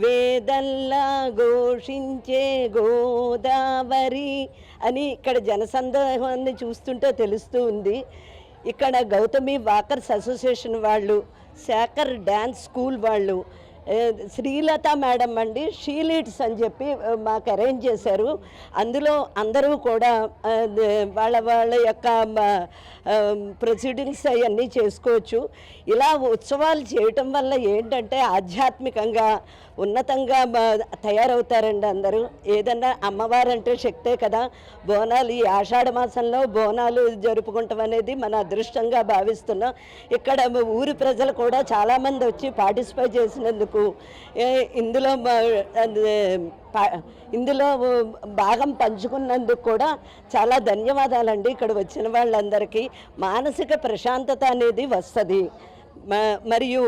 వేదల్లా ఘోషించే గోదావరి అని ఇక్కడ జనసందోహాన్ని చూస్తుంటే తెలుస్తూ ఉంది. ఇక్కడ గౌతమి వాకర్స్ అసోసియేషన్ వాళ్ళు, శేఖర్ డ్యాన్స్ స్కూల్ వాళ్ళు, శ్రీలత మేడం అండి షీలీడ్స్ అని చెప్పి మాకు అరేంజ్ చేశారు. అందులో అందరూ కూడా వాళ్ళ యొక్క ప్రొసీడింగ్స్ అవన్నీ చేసుకోవచ్చు. ఇలా ఉత్సవాలు చేయటం వల్ల ఏంటంటే ఆధ్యాత్మికంగా ఉన్నతంగా తయారవుతారండి అందరూ. ఏదన్నా అమ్మవారు అంటే శక్తే కదా. బోనాలు ఈ ఆషాఢ మాసంలో బోనాలు జరుపుకుంటాం అనేది మన అదృష్టంగా భావిస్తున్నాం. ఇక్కడ ఊరి ప్రజలు కూడా చాలామంది వచ్చి పార్టిసిపేట్ చేసినందుకు ఇందులో భాగం పంచుకున్నందుకు కూడా చాలా ధన్యవాదాలండి. ఇక్కడ వచ్చిన వాళ్ళందరికీ మానసిక ప్రశాంతత అనేది వస్తుంది. మరియు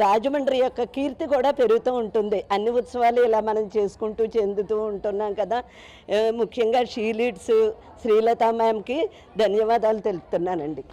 రాజమండ్రి యొక్క కీర్తి కూడా పెరుగుతూ ఉంటుంది. అన్ని ఉత్సవాలు ఇలా మనం చేసుకుంటూ చెందుతూ ఉంటున్నాం కదా. ముఖ్యంగా షీలీడ్స్ శ్రీలత మ్యామ్కి ధన్యవాదాలు తెలుపుతున్నానండి.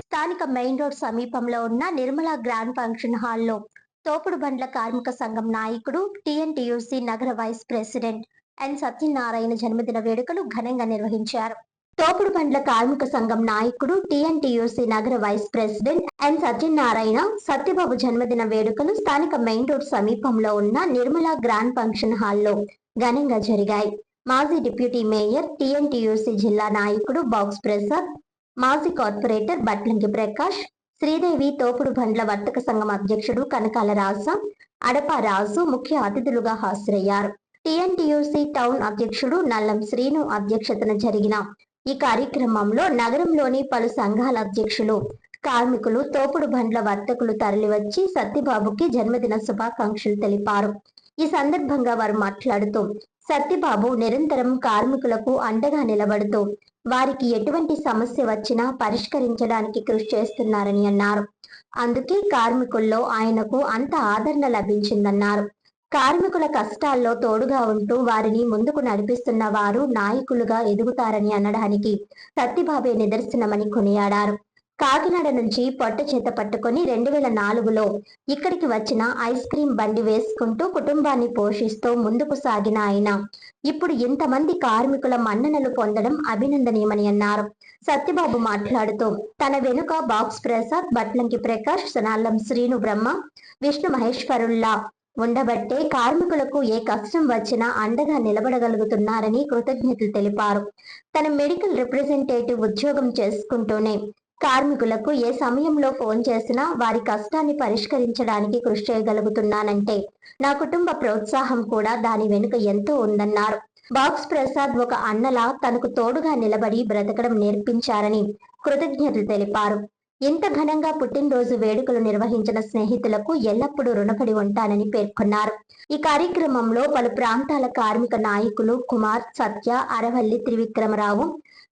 స్థానిక మెయిన్ రోడ్ సమీపంలో ఉన్న నిర్మలా గ్రాండ్ ఫంక్షన్ హాల్లో తోపుడు బండ్ల కార్మిక సంఘం నాయకుడు టీఎన్టీయూసీ నగర వైస్ ప్రెసిడెంట్ ఎన్ సత్యనారాయణ జన్మదిన వేడుకలు ఘనంగా నిర్వహించారు. తోపుడు బండ్ల కార్మిక సంఘం నాయకుడు టీఎన్టీయూసీ నగర vice president N Satyanarayana Satyababu జన్మదిన వేడుకలు స్థానిక మెయిన్ రోడ్ సమీపంలో ఉన్న నిర్మలా గ్రాండ్ ఫంక్షన్ హాల్లో ఘనంగా జరిగాయి. మాజీ డిప్యూటీ మేయర్ టీఎన్టీయూసీ జిల్లా నాయకుడు బాక్స్ ప్రసాద్, మాజీ కార్పొరేటర్ బట్లంకి ప్రకాష్, శ్రీదేవి తోపుడు బండ్ల వర్తక సంఘం అధ్యక్షుడు కనకాల రాజా, అడప రాజు ముఖ్య అతిథులుగా హాజరయ్యారు. టీఎన్టీయూసీ టౌన్ అధ్యక్షుడు నల్లం శ్రీను అధ్యక్షతన జరిగిన ఈ కార్యక్రమంలో నగరంలోని పలు సంఘాల అధ్యక్షులు, కార్మికులు, తోపుడు బండ్ల వర్తకులు తరలివచ్చి సత్యబాబుకి జన్మదిన శుభాకాంక్షలు తెలిపారు. ఈ సందర్భంగా వారు మాట్లాడుతూ సత్యబాబు నిరంతరం కార్మికులకు అండగా నిలబడుతూ వారికి ఎటువంటి సమస్య వచ్చినా పరిష్కరించడానికి కృషి చేస్తున్నారని అన్నారు. అందుకే కార్మికుల్లో ఆయనకు అంత ఆదరణ లభించిందన్నారు. కార్మికుల కష్టాల్లో తోడుగా ఉంటూ వారిని ముందుకు నడిపిస్తున్న వారు నాయకులుగా ఎదుగుతారని అనడానికి సత్యబాబే నిదర్శనమని కొనియాడారు. కాకినాడ నుంచి పొట్ట చేత పట్టుకుని 2004లో ఇక్కడికి వచ్చిన ఐస్ క్రీం బండి వేసుకుంటూ కుటుంబాన్ని పోషిస్తూ ముందుకు సాగిన ఆయన ఇప్పుడు ఇంతమంది కార్మికుల మన్ననలు పొందడం అభినందనీయమని అన్నారు. సత్యబాబు మాట్లాడుతూ తన వెనుక బాక్స్ ప్రసాద్, బట్లంకి ప్రకాష్, సనాలం శ్రీను బ్రహ్మ, విష్ణు మహేశ్వరుల్లా ఉండబట్టే కార్మికులకు ఏ కష్టం వచ్చినా అండగా నిలబడగలుగుతున్నారని కృతజ్ఞతలు తెలిపారు. తన మెడికల్ రిప్రజెంటేటివ్ ఉద్యోగం చేసుకుంటూనే కార్మికులకు ఏ సమయంలో ఫోన్ చేసినా వారి కష్టాన్ని పరిష్కరించడానికి కృషి చేయగలుగుతున్నానంటే నా కుటుంబ ప్రోత్సాహం కూడా దాని వెనుక ఎంతో ఉందన్నారు. బాక్స్ ప్రసాద్ ఒక అన్నలా తనకు తోడుగా నిలబడి బ్రతకడం నేర్పించారని కృతజ్ఞతలు తెలిపారు. ఇంత ఘనంగా పుట్టినరోజు వేడుకలు నిర్వహించిన స్నేహితులకు ఎల్లప్పుడూ రుణపడి ఉంటానని పేర్కొన్నారు. ఈ కార్యక్రమంలో పలు ప్రాంతాల కార్మిక నాయకులు కుమార్, సత్య, అరవల్లి త్రివిక్రమరావు,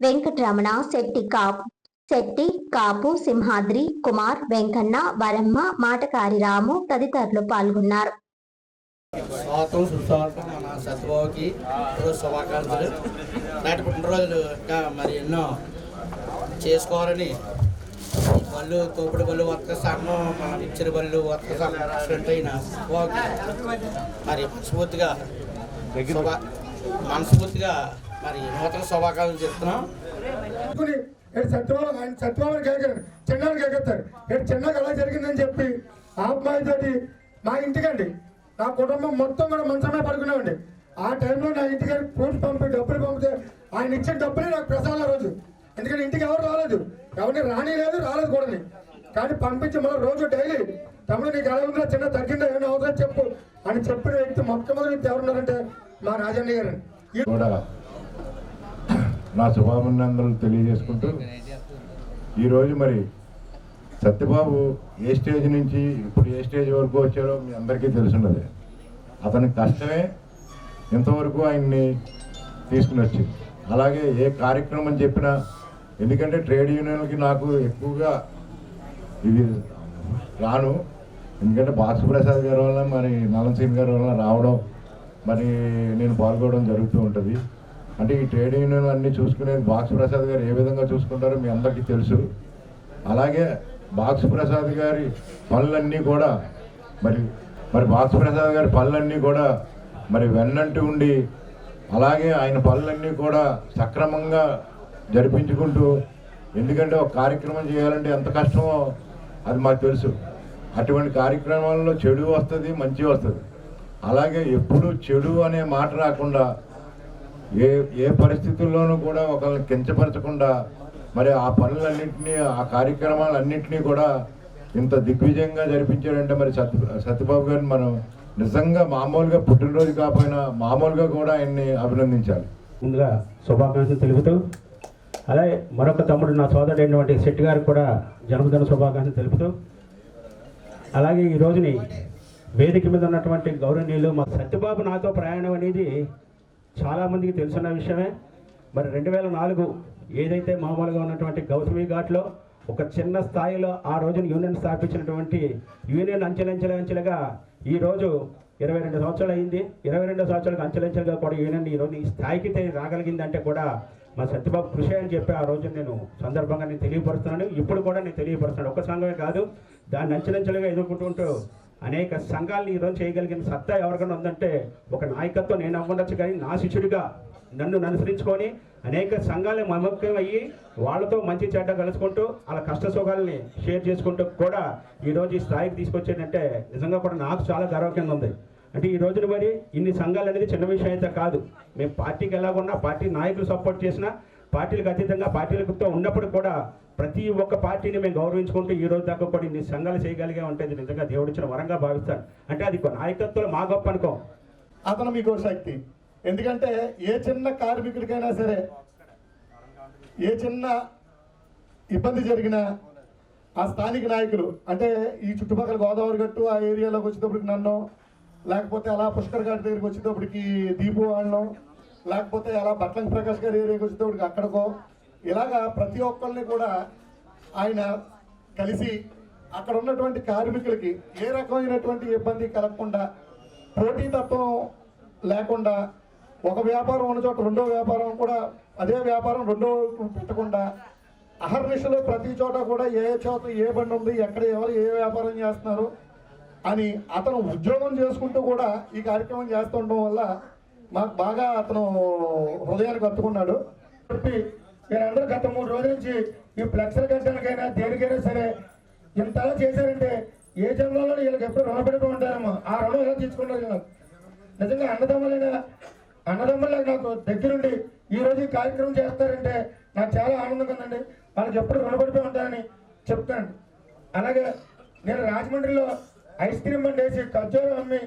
వెంకటరమణ, శెట్టి, కాపు, సింహాద్రి, కుమార్, వెంకన్న, వరమ్మ, మాటకారి రాము తదితరులు పాల్గొన్నారు. స్వాగతం సుస్వాగతం మన సత్యబాబుకి రోజు శుభాకాంక్షలు. నాటి పుట్టినరోజులు ఇంకా మరి ఎన్నో చేసుకోవాలని బళ్ళు తోపుడు బళ్ళు వర్కర్స్ సంఘం మన మిక్చర్ బళ్ళు వర్కర్స్ సంఘం ప్రెసిడెంట్ అయిన సత్యబాబుకి మరి మనస్ఫూర్తిగా మరి నూతన శుభాకాంక్షలు చెప్తున్నాం. సత్యబాబు చిన్నాన్ని కేకెత్తారు. చిన్నకి ఎలా జరిగిందని చెప్పి ఆ అమ్మాయితోటి మా ఇంటికండి నా కుటుంబం మొత్తం కూడా మంచమే పడుకున్నామండి. ఆ టైంలో నా ఇంటికి ఫ్రూట్స్ డబ్బులు పంపితే ఆయన ఇచ్చిన డబ్బులే నాకు ప్రసాదం రోజు. ఎందుకంటే ఇంటికి ఎవరు రాలేదు, ఎవరిని రాలేదు కూడా. కానీ పంపించి మళ్ళీ రోజు డైలీ తమ్ముడు నీకు ఎలా ఉందో చిన్న తగ్గిందో ఏమైనా అవుతుందో చెప్పు అని చెప్పిన వ్యక్తి మొట్టమొదటి ఎవరున్నారంటే మా రాజన్న గారు. కూడా నా శుభాభినందనలు తెలియజేసుకుంటూ ఈరోజు మరి సత్యబాబు ఏ స్టేజ్ నుంచి ఇప్పుడు ఏ స్టేజ్ వరకు వచ్చారో మీ అందరికీ తెలుసున్నది. అతని కష్టమే ఇంతవరకు ఆయన్ని తీసుకుని వచ్చింది. అలాగే ఏ కార్యక్రమం చెప్పినా, ఎందుకంటే ట్రేడ్ యూనియన్కి నాకు ఎక్కువగా ఇది రాను, ఎందుకంటే బాక్స్ ప్రసాద్ గారి వల్ల మరి నలంసీన్ గారి వల్ల రావడం మరి నేను పాల్గొనడం జరుగుతూ ఉంటుంది. అంటే ఈ ట్రేడ్ యూనియన్ అన్నీ చూసుకునేది బాక్స్ ప్రసాద్ గారు ఏ విధంగా చూసుకుంటారో మీ అందరికీ తెలుసు. అలాగే బాక్స్ ప్రసాద్ గారి పనులన్నీ కూడా మరి బాక్స్ ప్రసాద్ గారి పనులన్నీ కూడా మరి వెన్నంటి ఉండి, అలాగే ఆయన పనులన్నీ కూడా సక్రమంగా జరిపించుకుంటూ, ఎందుకంటే ఒక కార్యక్రమం చేయాలంటే ఎంత కష్టమో అది మాకు తెలుసు. అటువంటి కార్యక్రమాల్లో చెడు వస్తుంది, మంచి వస్తుంది. అలాగే ఎప్పుడు చెడు అనే మాట రాకుండా ఏ పరిస్థితుల్లోనూ కూడా ఒకరిని కించపరచకుండా మరి ఆ పనులన్నింటినీ, ఆ కార్యక్రమాలన్నింటినీ కూడా ఇంత దిగ్విజయంగా జరిపించాడంటే మరి సత్యబాబు గారిని మనం నిజంగా మామూలుగా పుట్టినరోజు కాకపోయినా మామూలుగా కూడా ఆయన్ని అభినందించాలి. ముందుగా శుభాకాంక్షలు తెలుపుతూ, అలాగే మరొక తమ్ముడు నా సోదరుడైనటువంటి శెట్టి గారికి కూడా జన్మదిన శుభాకాంక్షలు తెలుపుతూ, అలాగే ఈ రోజుని వేదిక మీద ఉన్నటువంటి గౌరవనీయులు మా సత్యబాబు నాతో ప్రయాణం అనేది చాలామందికి తెలుసున్న విషయమే. మరి 2004 ఏదైతే మామూలుగా ఉన్నటువంటి గౌతమి ఘాట్లో ఒక చిన్న స్థాయిలో ఆ రోజున యూనియన్ స్థాపించినటువంటి యూనియన్ అంచెలంచెలుగా ఈరోజు 22 సంవత్సరాలు అయింది. 22 సంవత్సరాలకు అంచెలంచెలుగా కూడా యూనియన్ ఈరోజు ఈ స్థాయికి రాగలిగిందంటే కూడా మా సత్యబాబు కృషి అని చెప్పి ఆ రోజు నేను సందర్భంగా నేను తెలియపరుస్తున్నాను. ఇప్పుడు కూడా నేను తెలియపరుస్తున్నాను. ఒక్క సంఘమే కాదు, దాన్ని అంచెలంచెలుగా ఎదుర్కొంటూ అనేక సంఘాలను ఈరోజు చేయగలిగిన సత్తా ఎవరికైనా ఉందంటే ఒక నాయకత్వం నేను అవ్వవచ్చు. కానీ నా శిష్యుడిగా నన్ను అనుసరించుకొని అనేక సంఘాలను మమక్యం అయ్యి వాళ్ళతో మంచి చెడ్డ కలుసుకుంటూ అలా కష్ట సుఖాలని షేర్ చేసుకుంటూ కూడా ఈరోజు ఈ స్థాయికి తీసుకొచ్చేదంటే నిజంగా కూడా నాకు చాలా గర్వకంగా ఉంది. అంటే ఈ రోజున మరి ఇన్ని సంఘాలు అనేది చిన్న విషయం అయితే కాదు. మేము పార్టీకి ఎలాగున్నా, పార్టీ నాయకులు సపోర్ట్ చేసినా, పార్టీలకు అతీతంగా పార్టీలతో ఉన్నప్పుడు కూడా ప్రతి ఒక్క పార్టీని మేము గౌరవించుకుంటూ ఈ రోజు దాకా కూడా ఇన్ని సంఘాలు చేయగలిగే ఉంటుంది నిజంగా దేవుడిచ్చిన వరంగా భావిస్తాను. అంటే అది నాయకత్వంలో మా గొప్ప అనుకో. అతను మీకు శక్తి. ఎందుకంటే ఏ చిన్న కార్మికుడికైనా సరే ఏ చిన్న ఇబ్బంది జరిగినా ఆ స్థానిక నాయకులు, అంటే ఈ చుట్టుపక్కల గోదావరి గట్టు ఆ ఏరియాలోకి వచ్చేటప్పటికి నన్ను, లేకపోతే అలా పుష్కర్ ఘాట్ దగ్గరికి వచ్చేటప్పటికి దీపు వాళ్ళను, లేకపోతే అలా బట్లంకి ప్రకాష్ గారి ఏరియాకి వచ్చేటప్పటికి అక్కడికో, ఇలాగా ప్రతి ఒక్కరిని కూడా ఆయన కలిసి అక్కడ ఉన్నటువంటి కార్మికులకి ఏ రకమైనటువంటి ఇబ్బంది కలగకుండా, పోటీతత్వం లేకుండా, ఒక వ్యాపారం ఉన్న చోట రెండో వ్యాపారం కూడా అదే వ్యాపారం రెండో పెట్టకుండా అహర్నిశలో ప్రతి చోట కూడా ఏ చోట ఏ బండి ఉంది, ఎక్కడ ఎవరు ఏ వ్యాపారం చేస్తున్నారు అని అతను ఉద్యోగం చేసుకుంటూ కూడా ఈ కార్యక్రమం చేస్తుండడం వల్ల మాకు బాగా అతను హృదయానికి హత్తుకున్నాడు. చెప్పి మీరందరూ గత 3 రోజుల నుంచి ఈ ఫ్లెక్స్లు కట్టడానికైనా దేనికైనా సరే ఇంతలా చేశారంటే ఏ జన్మలో వీళ్ళకి ఎప్పుడు రుణపడుతూ ఉంటారేమో, ఆ రుణం ఎలా తీసుకున్నారు. నిజంగా అన్నదమ్ములకు నాకు దగ్గరుండి ఈరోజు ఈ కార్యక్రమం చేస్తారంటే నాకు చాలా ఆనందంగా ఉందండి. వాళ్ళకి ఎప్పుడు రుణపడిపోయి ఉంటారని చెప్తాను. అలాగే నేను రాజమండ్రిలో ఐస్ క్రీమ్ బండి వేసి ఖర్జూరం అమ్మి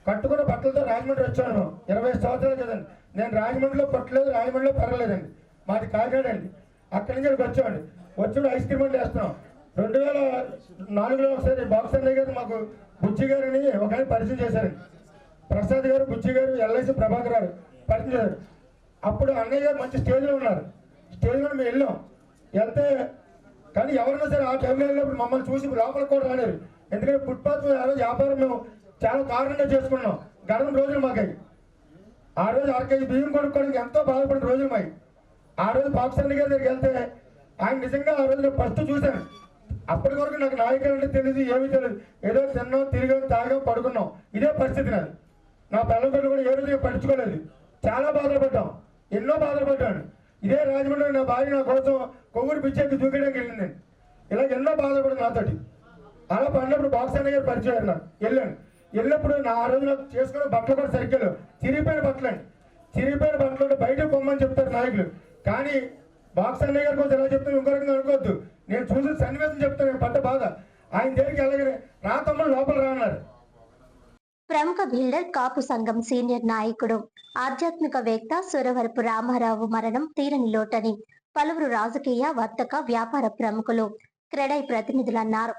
కట్టుకున్న బట్టలతో రాజమండ్రి వచ్చాను. 20 సంవత్సరాలు కదండి. నేను రాజమండ్రిలో పట్టలేదు, రాజమండ్రిలో పెరగలేదండి. మాది కాకినాడ అండి. అక్కడి నుంచి వచ్చామండి. వచ్చి ఐస్ క్రీమ్ బండి వేస్తున్నాం. 2004లో ఒకసారి బాక్స్ అన్నయ్య గారు మాకు బుచ్చి గారిని ఒక ఆయన పరిచయం చేశారండి. ప్రసాద్ గారు, బుచ్చి గారు, ఎల్ఐసి ప్రభాకర్ గారు పరిచయం చేశారు. అప్పుడు అన్నయ్య గారు మంచి స్టేజ్లో ఉన్నారు. స్టేజ్లో మేము వెళ్ళాం. వెళ్తే కానీ ఎవరైనా సరే ఆ టైంలో వెళ్ళినప్పుడు మమ్మల్ని చూసి లోపలికి కూడా రాలేరు. ఎందుకంటే ఫుట్పాత్ ఆ రోజు వ్యాపారం మేము చాలా కారణంగా చేసుకున్నాం. గడప రోజులు మాకై ఆ రోజు 6 కేజీ బియ్యం కొనుక్కోవడానికి ఎంతో బాధపడిన రోజులు మాకు. ఆ రోజు బాక్స్ అన్నయ్య గారి దగ్గరికి వెళ్తే ఆయన నిజంగా ఆ రోజు నేను ఫస్ట్ చూశాను. అప్పటి వరకు నాకు నాయకులు అంటే తెలియదు, ఏమీ తెలియదు. ఏదో తిన్నాం, తిరిగాం, తాగాం, పడుకున్నాం. ఇదే పరిస్థితి నాది. నా పిల్లలు కూడా ఏ రోజు పడుచుకోలేదు. చాలా బాధపడ్డాం, ఎన్నో బాధపడ్డాను. ఇదే రాజమండ్రి నా భార్య నా కోసం కొవ్వూరు పిచ్చేకి దూకేయడానికి వెళ్ళింది. ఇలా ఎన్నో బాధపడింది నాతోటి. అలా పడినప్పుడు బాక్స్ అన్నయ్య గారు పరిచయం నాకు వెళ్ళినప్పుడు నా ఆ రోజు నాకు చేసుకున్న బట్టలు కూడా సరిగ్గా చిరిగిపోయిన బట్టలండి. చిరిగిపోయిన బట్టలు బయట పొమ్మని చెప్తారు నాయకులు. కానీ బాక్స్ అన్నయ్య గారి కోసం ఎలా చెప్తాను ఇంకో రకంగా అనుకోవద్దు. నేను చూసిన సన్నివేశం చెప్తాను, పడ్డ బాధ. ఆయన దగ్గరికి వెళ్ళగానే రా తమ్ముడు లోపల రా అన్నారు. ప్రముఖ బిల్డర్ కాపు సంఘం సీనియర్ నాయకుడు ఆధ్యాత్మికవేత్త సురవరపు రామారావు మరణం తీరని లోటని పలువురు రాజకీయ, వర్తక, వ్యాపార ప్రముఖులు, క్రెడై ప్రతినిధులు అన్నారు.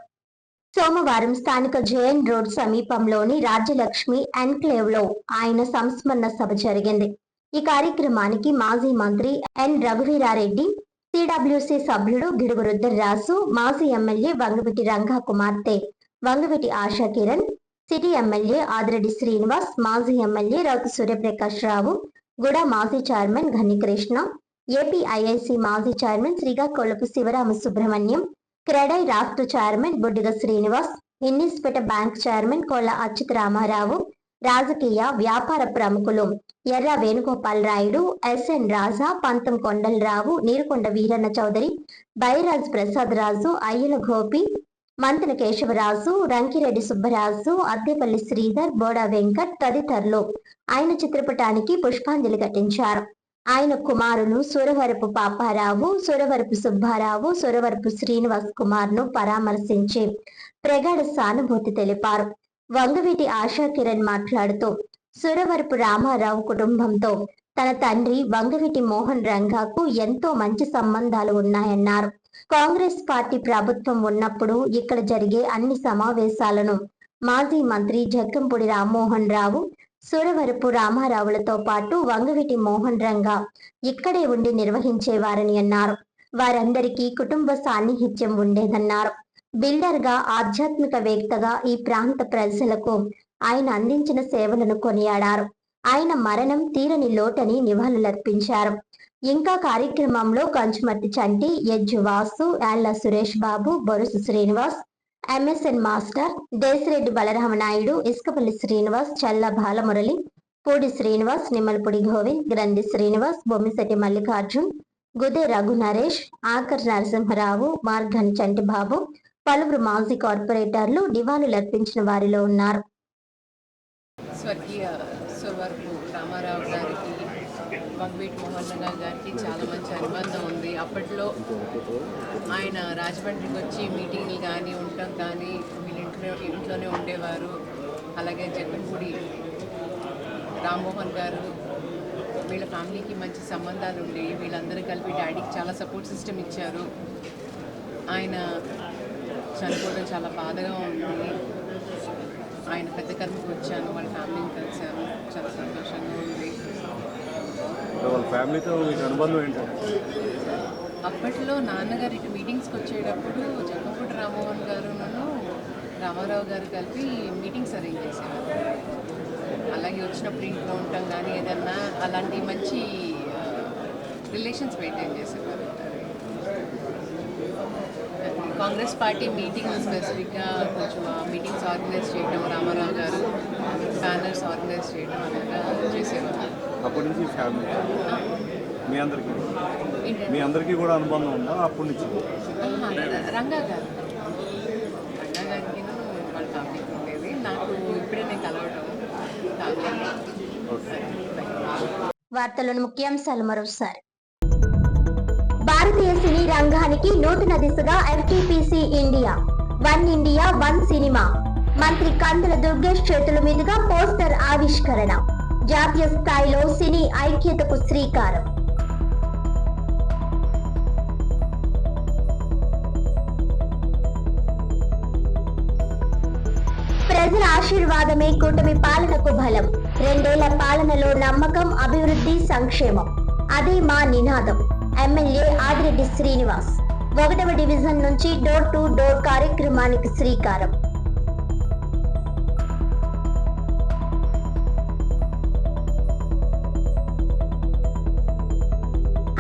సోమవారం స్థానిక జేఎన్ రోడ్ సమీపంలోని రాజ్యలక్ష్మి ఎన్క్లేవ్ లో ఆయన సంస్మరణ సభ జరిగింది. ఈ కార్యక్రమానికి మాజీ మంత్రి ఎన్ రఘువీరారెడ్డి, సిడబ్ల్యూసీ సభ్యుడు గిడుగు రుద్రరాజు, మాజీ ఎమ్మెల్యే వంగవీటి రంగా కుమార్తె వంగవీటి ఆశా కిరణ్, సిటీ ఎమ్మెల్యే ఆదిరెడ్డి శ్రీనివాస్, మాజీ ఎమ్మెల్యే రౌతు సూర్యప్రకాష్ రావు, గుడ మాజీ చైర్మన్ ఘనికృష్ణ, ఏపీఐఐసి మాజీ చైర్మన్ శ్రీకాకుళపు శివరామ సుబ్రహ్మణ్యం, క్రెడై రాష్ట్ర chairman Buddiga Srinivas, Innispeta bank chairman కోళ్ల అచ్యుత రామారావు, రాజకీయ, వ్యాపార ప్రముఖులు ఎర్ర వేణుగోపాల్ రాయుడు, ఎస్ఎన్ రాజా, పంతం కొండలరావు, నీరుకొండ వీరన్న చౌదరి, బైరాజ్ ప్రసాద్ రాజు, అయ్యల గోపి, మంతెన కేశవరాజు, రంకిరెడ్డి సుబ్బరాజు, అద్దెపల్లి శ్రీధర్, బోడా వెంకట్ తదితరులు ఆయన చిత్రపటానికి పుష్పాంజలి ఘటించారు. ఆయన కుమారులు సురవరపు పాపారావు, సురవరపు సుబ్బారావు, సురవరపు శ్రీనివాస్ కుమార్ ను పరామర్శించి ప్రగాఢ సానుభూతి తెలిపారు. వంగవీటి ఆశా కిరణ్ మాట్లాడుతూ సురవరపు రామారావు కుటుంబంతో తన తండ్రి వంగవీటి మోహన్ రంగాకు ఎంతో మంచి సంబంధాలు ఉన్నాయన్నారు. కాంగ్రెస్ పార్టీ ప్రభుత్వం ఉన్నప్పుడు ఇక్కడ జరిగే అన్ని సమావేశాలను మాజీ మంత్రి జగ్గంపూడి రామ్మోహన్ రావు, సురవరపు రామారావులతో పాటు వంగవీటి మోహన్ రంగా ఇక్కడే ఉండి నిర్వహించేవారని అన్నారు. వారందరికీ కుటుంబ సాన్నిహిత్యం ఉండేదన్నారు. బిల్డర్ గా, ఆధ్యాత్మికవేత్తగా ఈ ప్రాంత ప్రజలకు ఆయన అందించిన సేవలను కొనియాడారు. ఆయన మరణం తీరని లోటని నివాళులర్పించారు. ఇంకా కార్యక్రమంలో కంచుమర్తి చంటి, ఎజ్జు వాసు, యాళ్ల సురేష్ బాబు, బొరుసు శ్రీనివాస్, ఎంఎస్ఎన్ మాస్టర్, దేశిరెడ్డి బలరామనాయుడు, ఇసుకపల్లి శ్రీనివాస్, చల్ల బాలమురళి, పూడి శ్రీనివాస్, నిమ్మలపూడి గోవింద్, గ్రంథి శ్రీనివాస్, బొమ్మిశెట్టి మల్లికార్జున్, గుదే రఘు నరేష్, ఆకర్ నరసింహరావు, మార్గన్ చంటిబాబు, పలువురు మాజీ కార్పొరేటర్లు నివాళులర్పించిన వారిలో ఉన్నారు. స్వర్గీయ సురవరపు రామారావు గారికి, వంగవీటి మోహన్ రంగా గారికి చాలా మంచి అనుబంధం ఉంది. అప్పట్లో ఆయన రాజమండ్రికి వచ్చి మీటింగ్లు కానీ ఉండటం కానీ ఇంట్లోనే ఉండేవారు. అలాగే జగ్గంపూడి రామ్మోహన్ గారు, వీళ్ళ ఫ్యామిలీకి మంచి సంబంధాలు ఉండేవి. వీళ్ళందరూ కలిపి డాడీకి చాలా సపోర్ట్ సిస్టమ్ ఇచ్చారు. ఆయన చనిపోవడం చాలా బాధగా ఉంది. ఆయన పెద్ద కర్మకు వచ్చాను, వాళ్ళ ఫ్యామిలీని కలిశాను, చాలా సంతోషంగా ఉంది. వాళ్ళ ఫ్యామిలీతో మీకు అనుబంధం ఏంటంటే అప్పట్లో నాన్నగారు ఇటు మీటింగ్స్కి వచ్చేటప్పుడు జగ్గంపూడి రామ్మోహన్ గారును రామారావు గారు కలిపి మీటింగ్స్ అరేంజ్ చేసేవారు. అలాగే వచ్చినప్పుడు ఇంట్లో ఉండటం కానీ ఏదన్నా అలాంటి మంచి రిలేషన్స్ మెయింటైన్ చేసేవారు. కాంగ్రెస్ పార్టీ మీటింగ్ స్పెసిఫిక్గా కొంచెం మీటింగ్స్ ఆర్గనైజ్ చేయడం, రామారావు గారు బ్యానర్స్ ఆర్గనైజ్ చేయడం అలాగా చేసేవారు. అప్పటి నుంచి ఫ్యామిలీ మీ అందరికీ కూడా అనుబంధం ఉందా అప్పటి నుంచి? రంగా గారికి వాళ్ళ ఫ్యామిలీకి ఉండేది. నాకు ఇప్పుడే నేను కలవడం వార్తలను ముఖ్యాంశాలు మరోసారి. భారతీయ సినీ రంగానికి నూతన దిశగా FTPC India, one India one cinema. మంత్రి కందుల దుర్గేష్ చేతుల మీదుగా పోస్టర్ ఆవిష్కరణ. జాతీయ స్థాయిలో సినీ ఐక్యతకు శ్రీకారం. ప్రజల ఆశీర్వాదమే కూటమి పాలనకు బలం. 2 ఏళ్ల పాలనలో నమ్మకం, అభివృద్ధి, సంక్షేమం. అదే మా నినాదం. ఎమ్మెల్యే ఆదిరెడ్డి శ్రీనివాస్. 1వ డివిజన్ నుంచి డోర్ టు డోర్ కార్యక్రమానికి శ్రీకారం.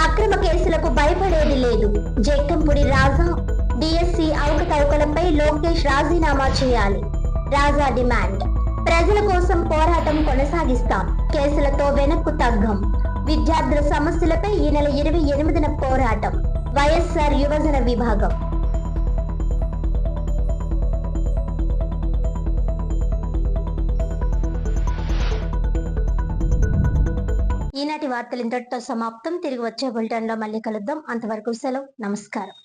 అక్రమ కేసులకు భయపడేది లేదు. జక్కంపూడి రాజా డిఎస్సి అవకతవకలపై లోకేష్ రాజీనామా చేయాలి. రాజా డిమాండ్. ప్రజల కోసం పోరాటం కొనసాగిస్తాం. కేసులతో వెనక్కు తగ్గం. విద్యార్థుల సమస్యలపై ఈ నెల 28న పోరాటం. వైఎస్ఆర్ యువజన విభాగం. ఈనాటి వార్తలు ఇంతటితో సమాప్తం. తిరిగి వచ్చే బులెటిన్లో మళ్ళీ కలుద్దాం. అంతవరకు సెలవు. నమస్కారం.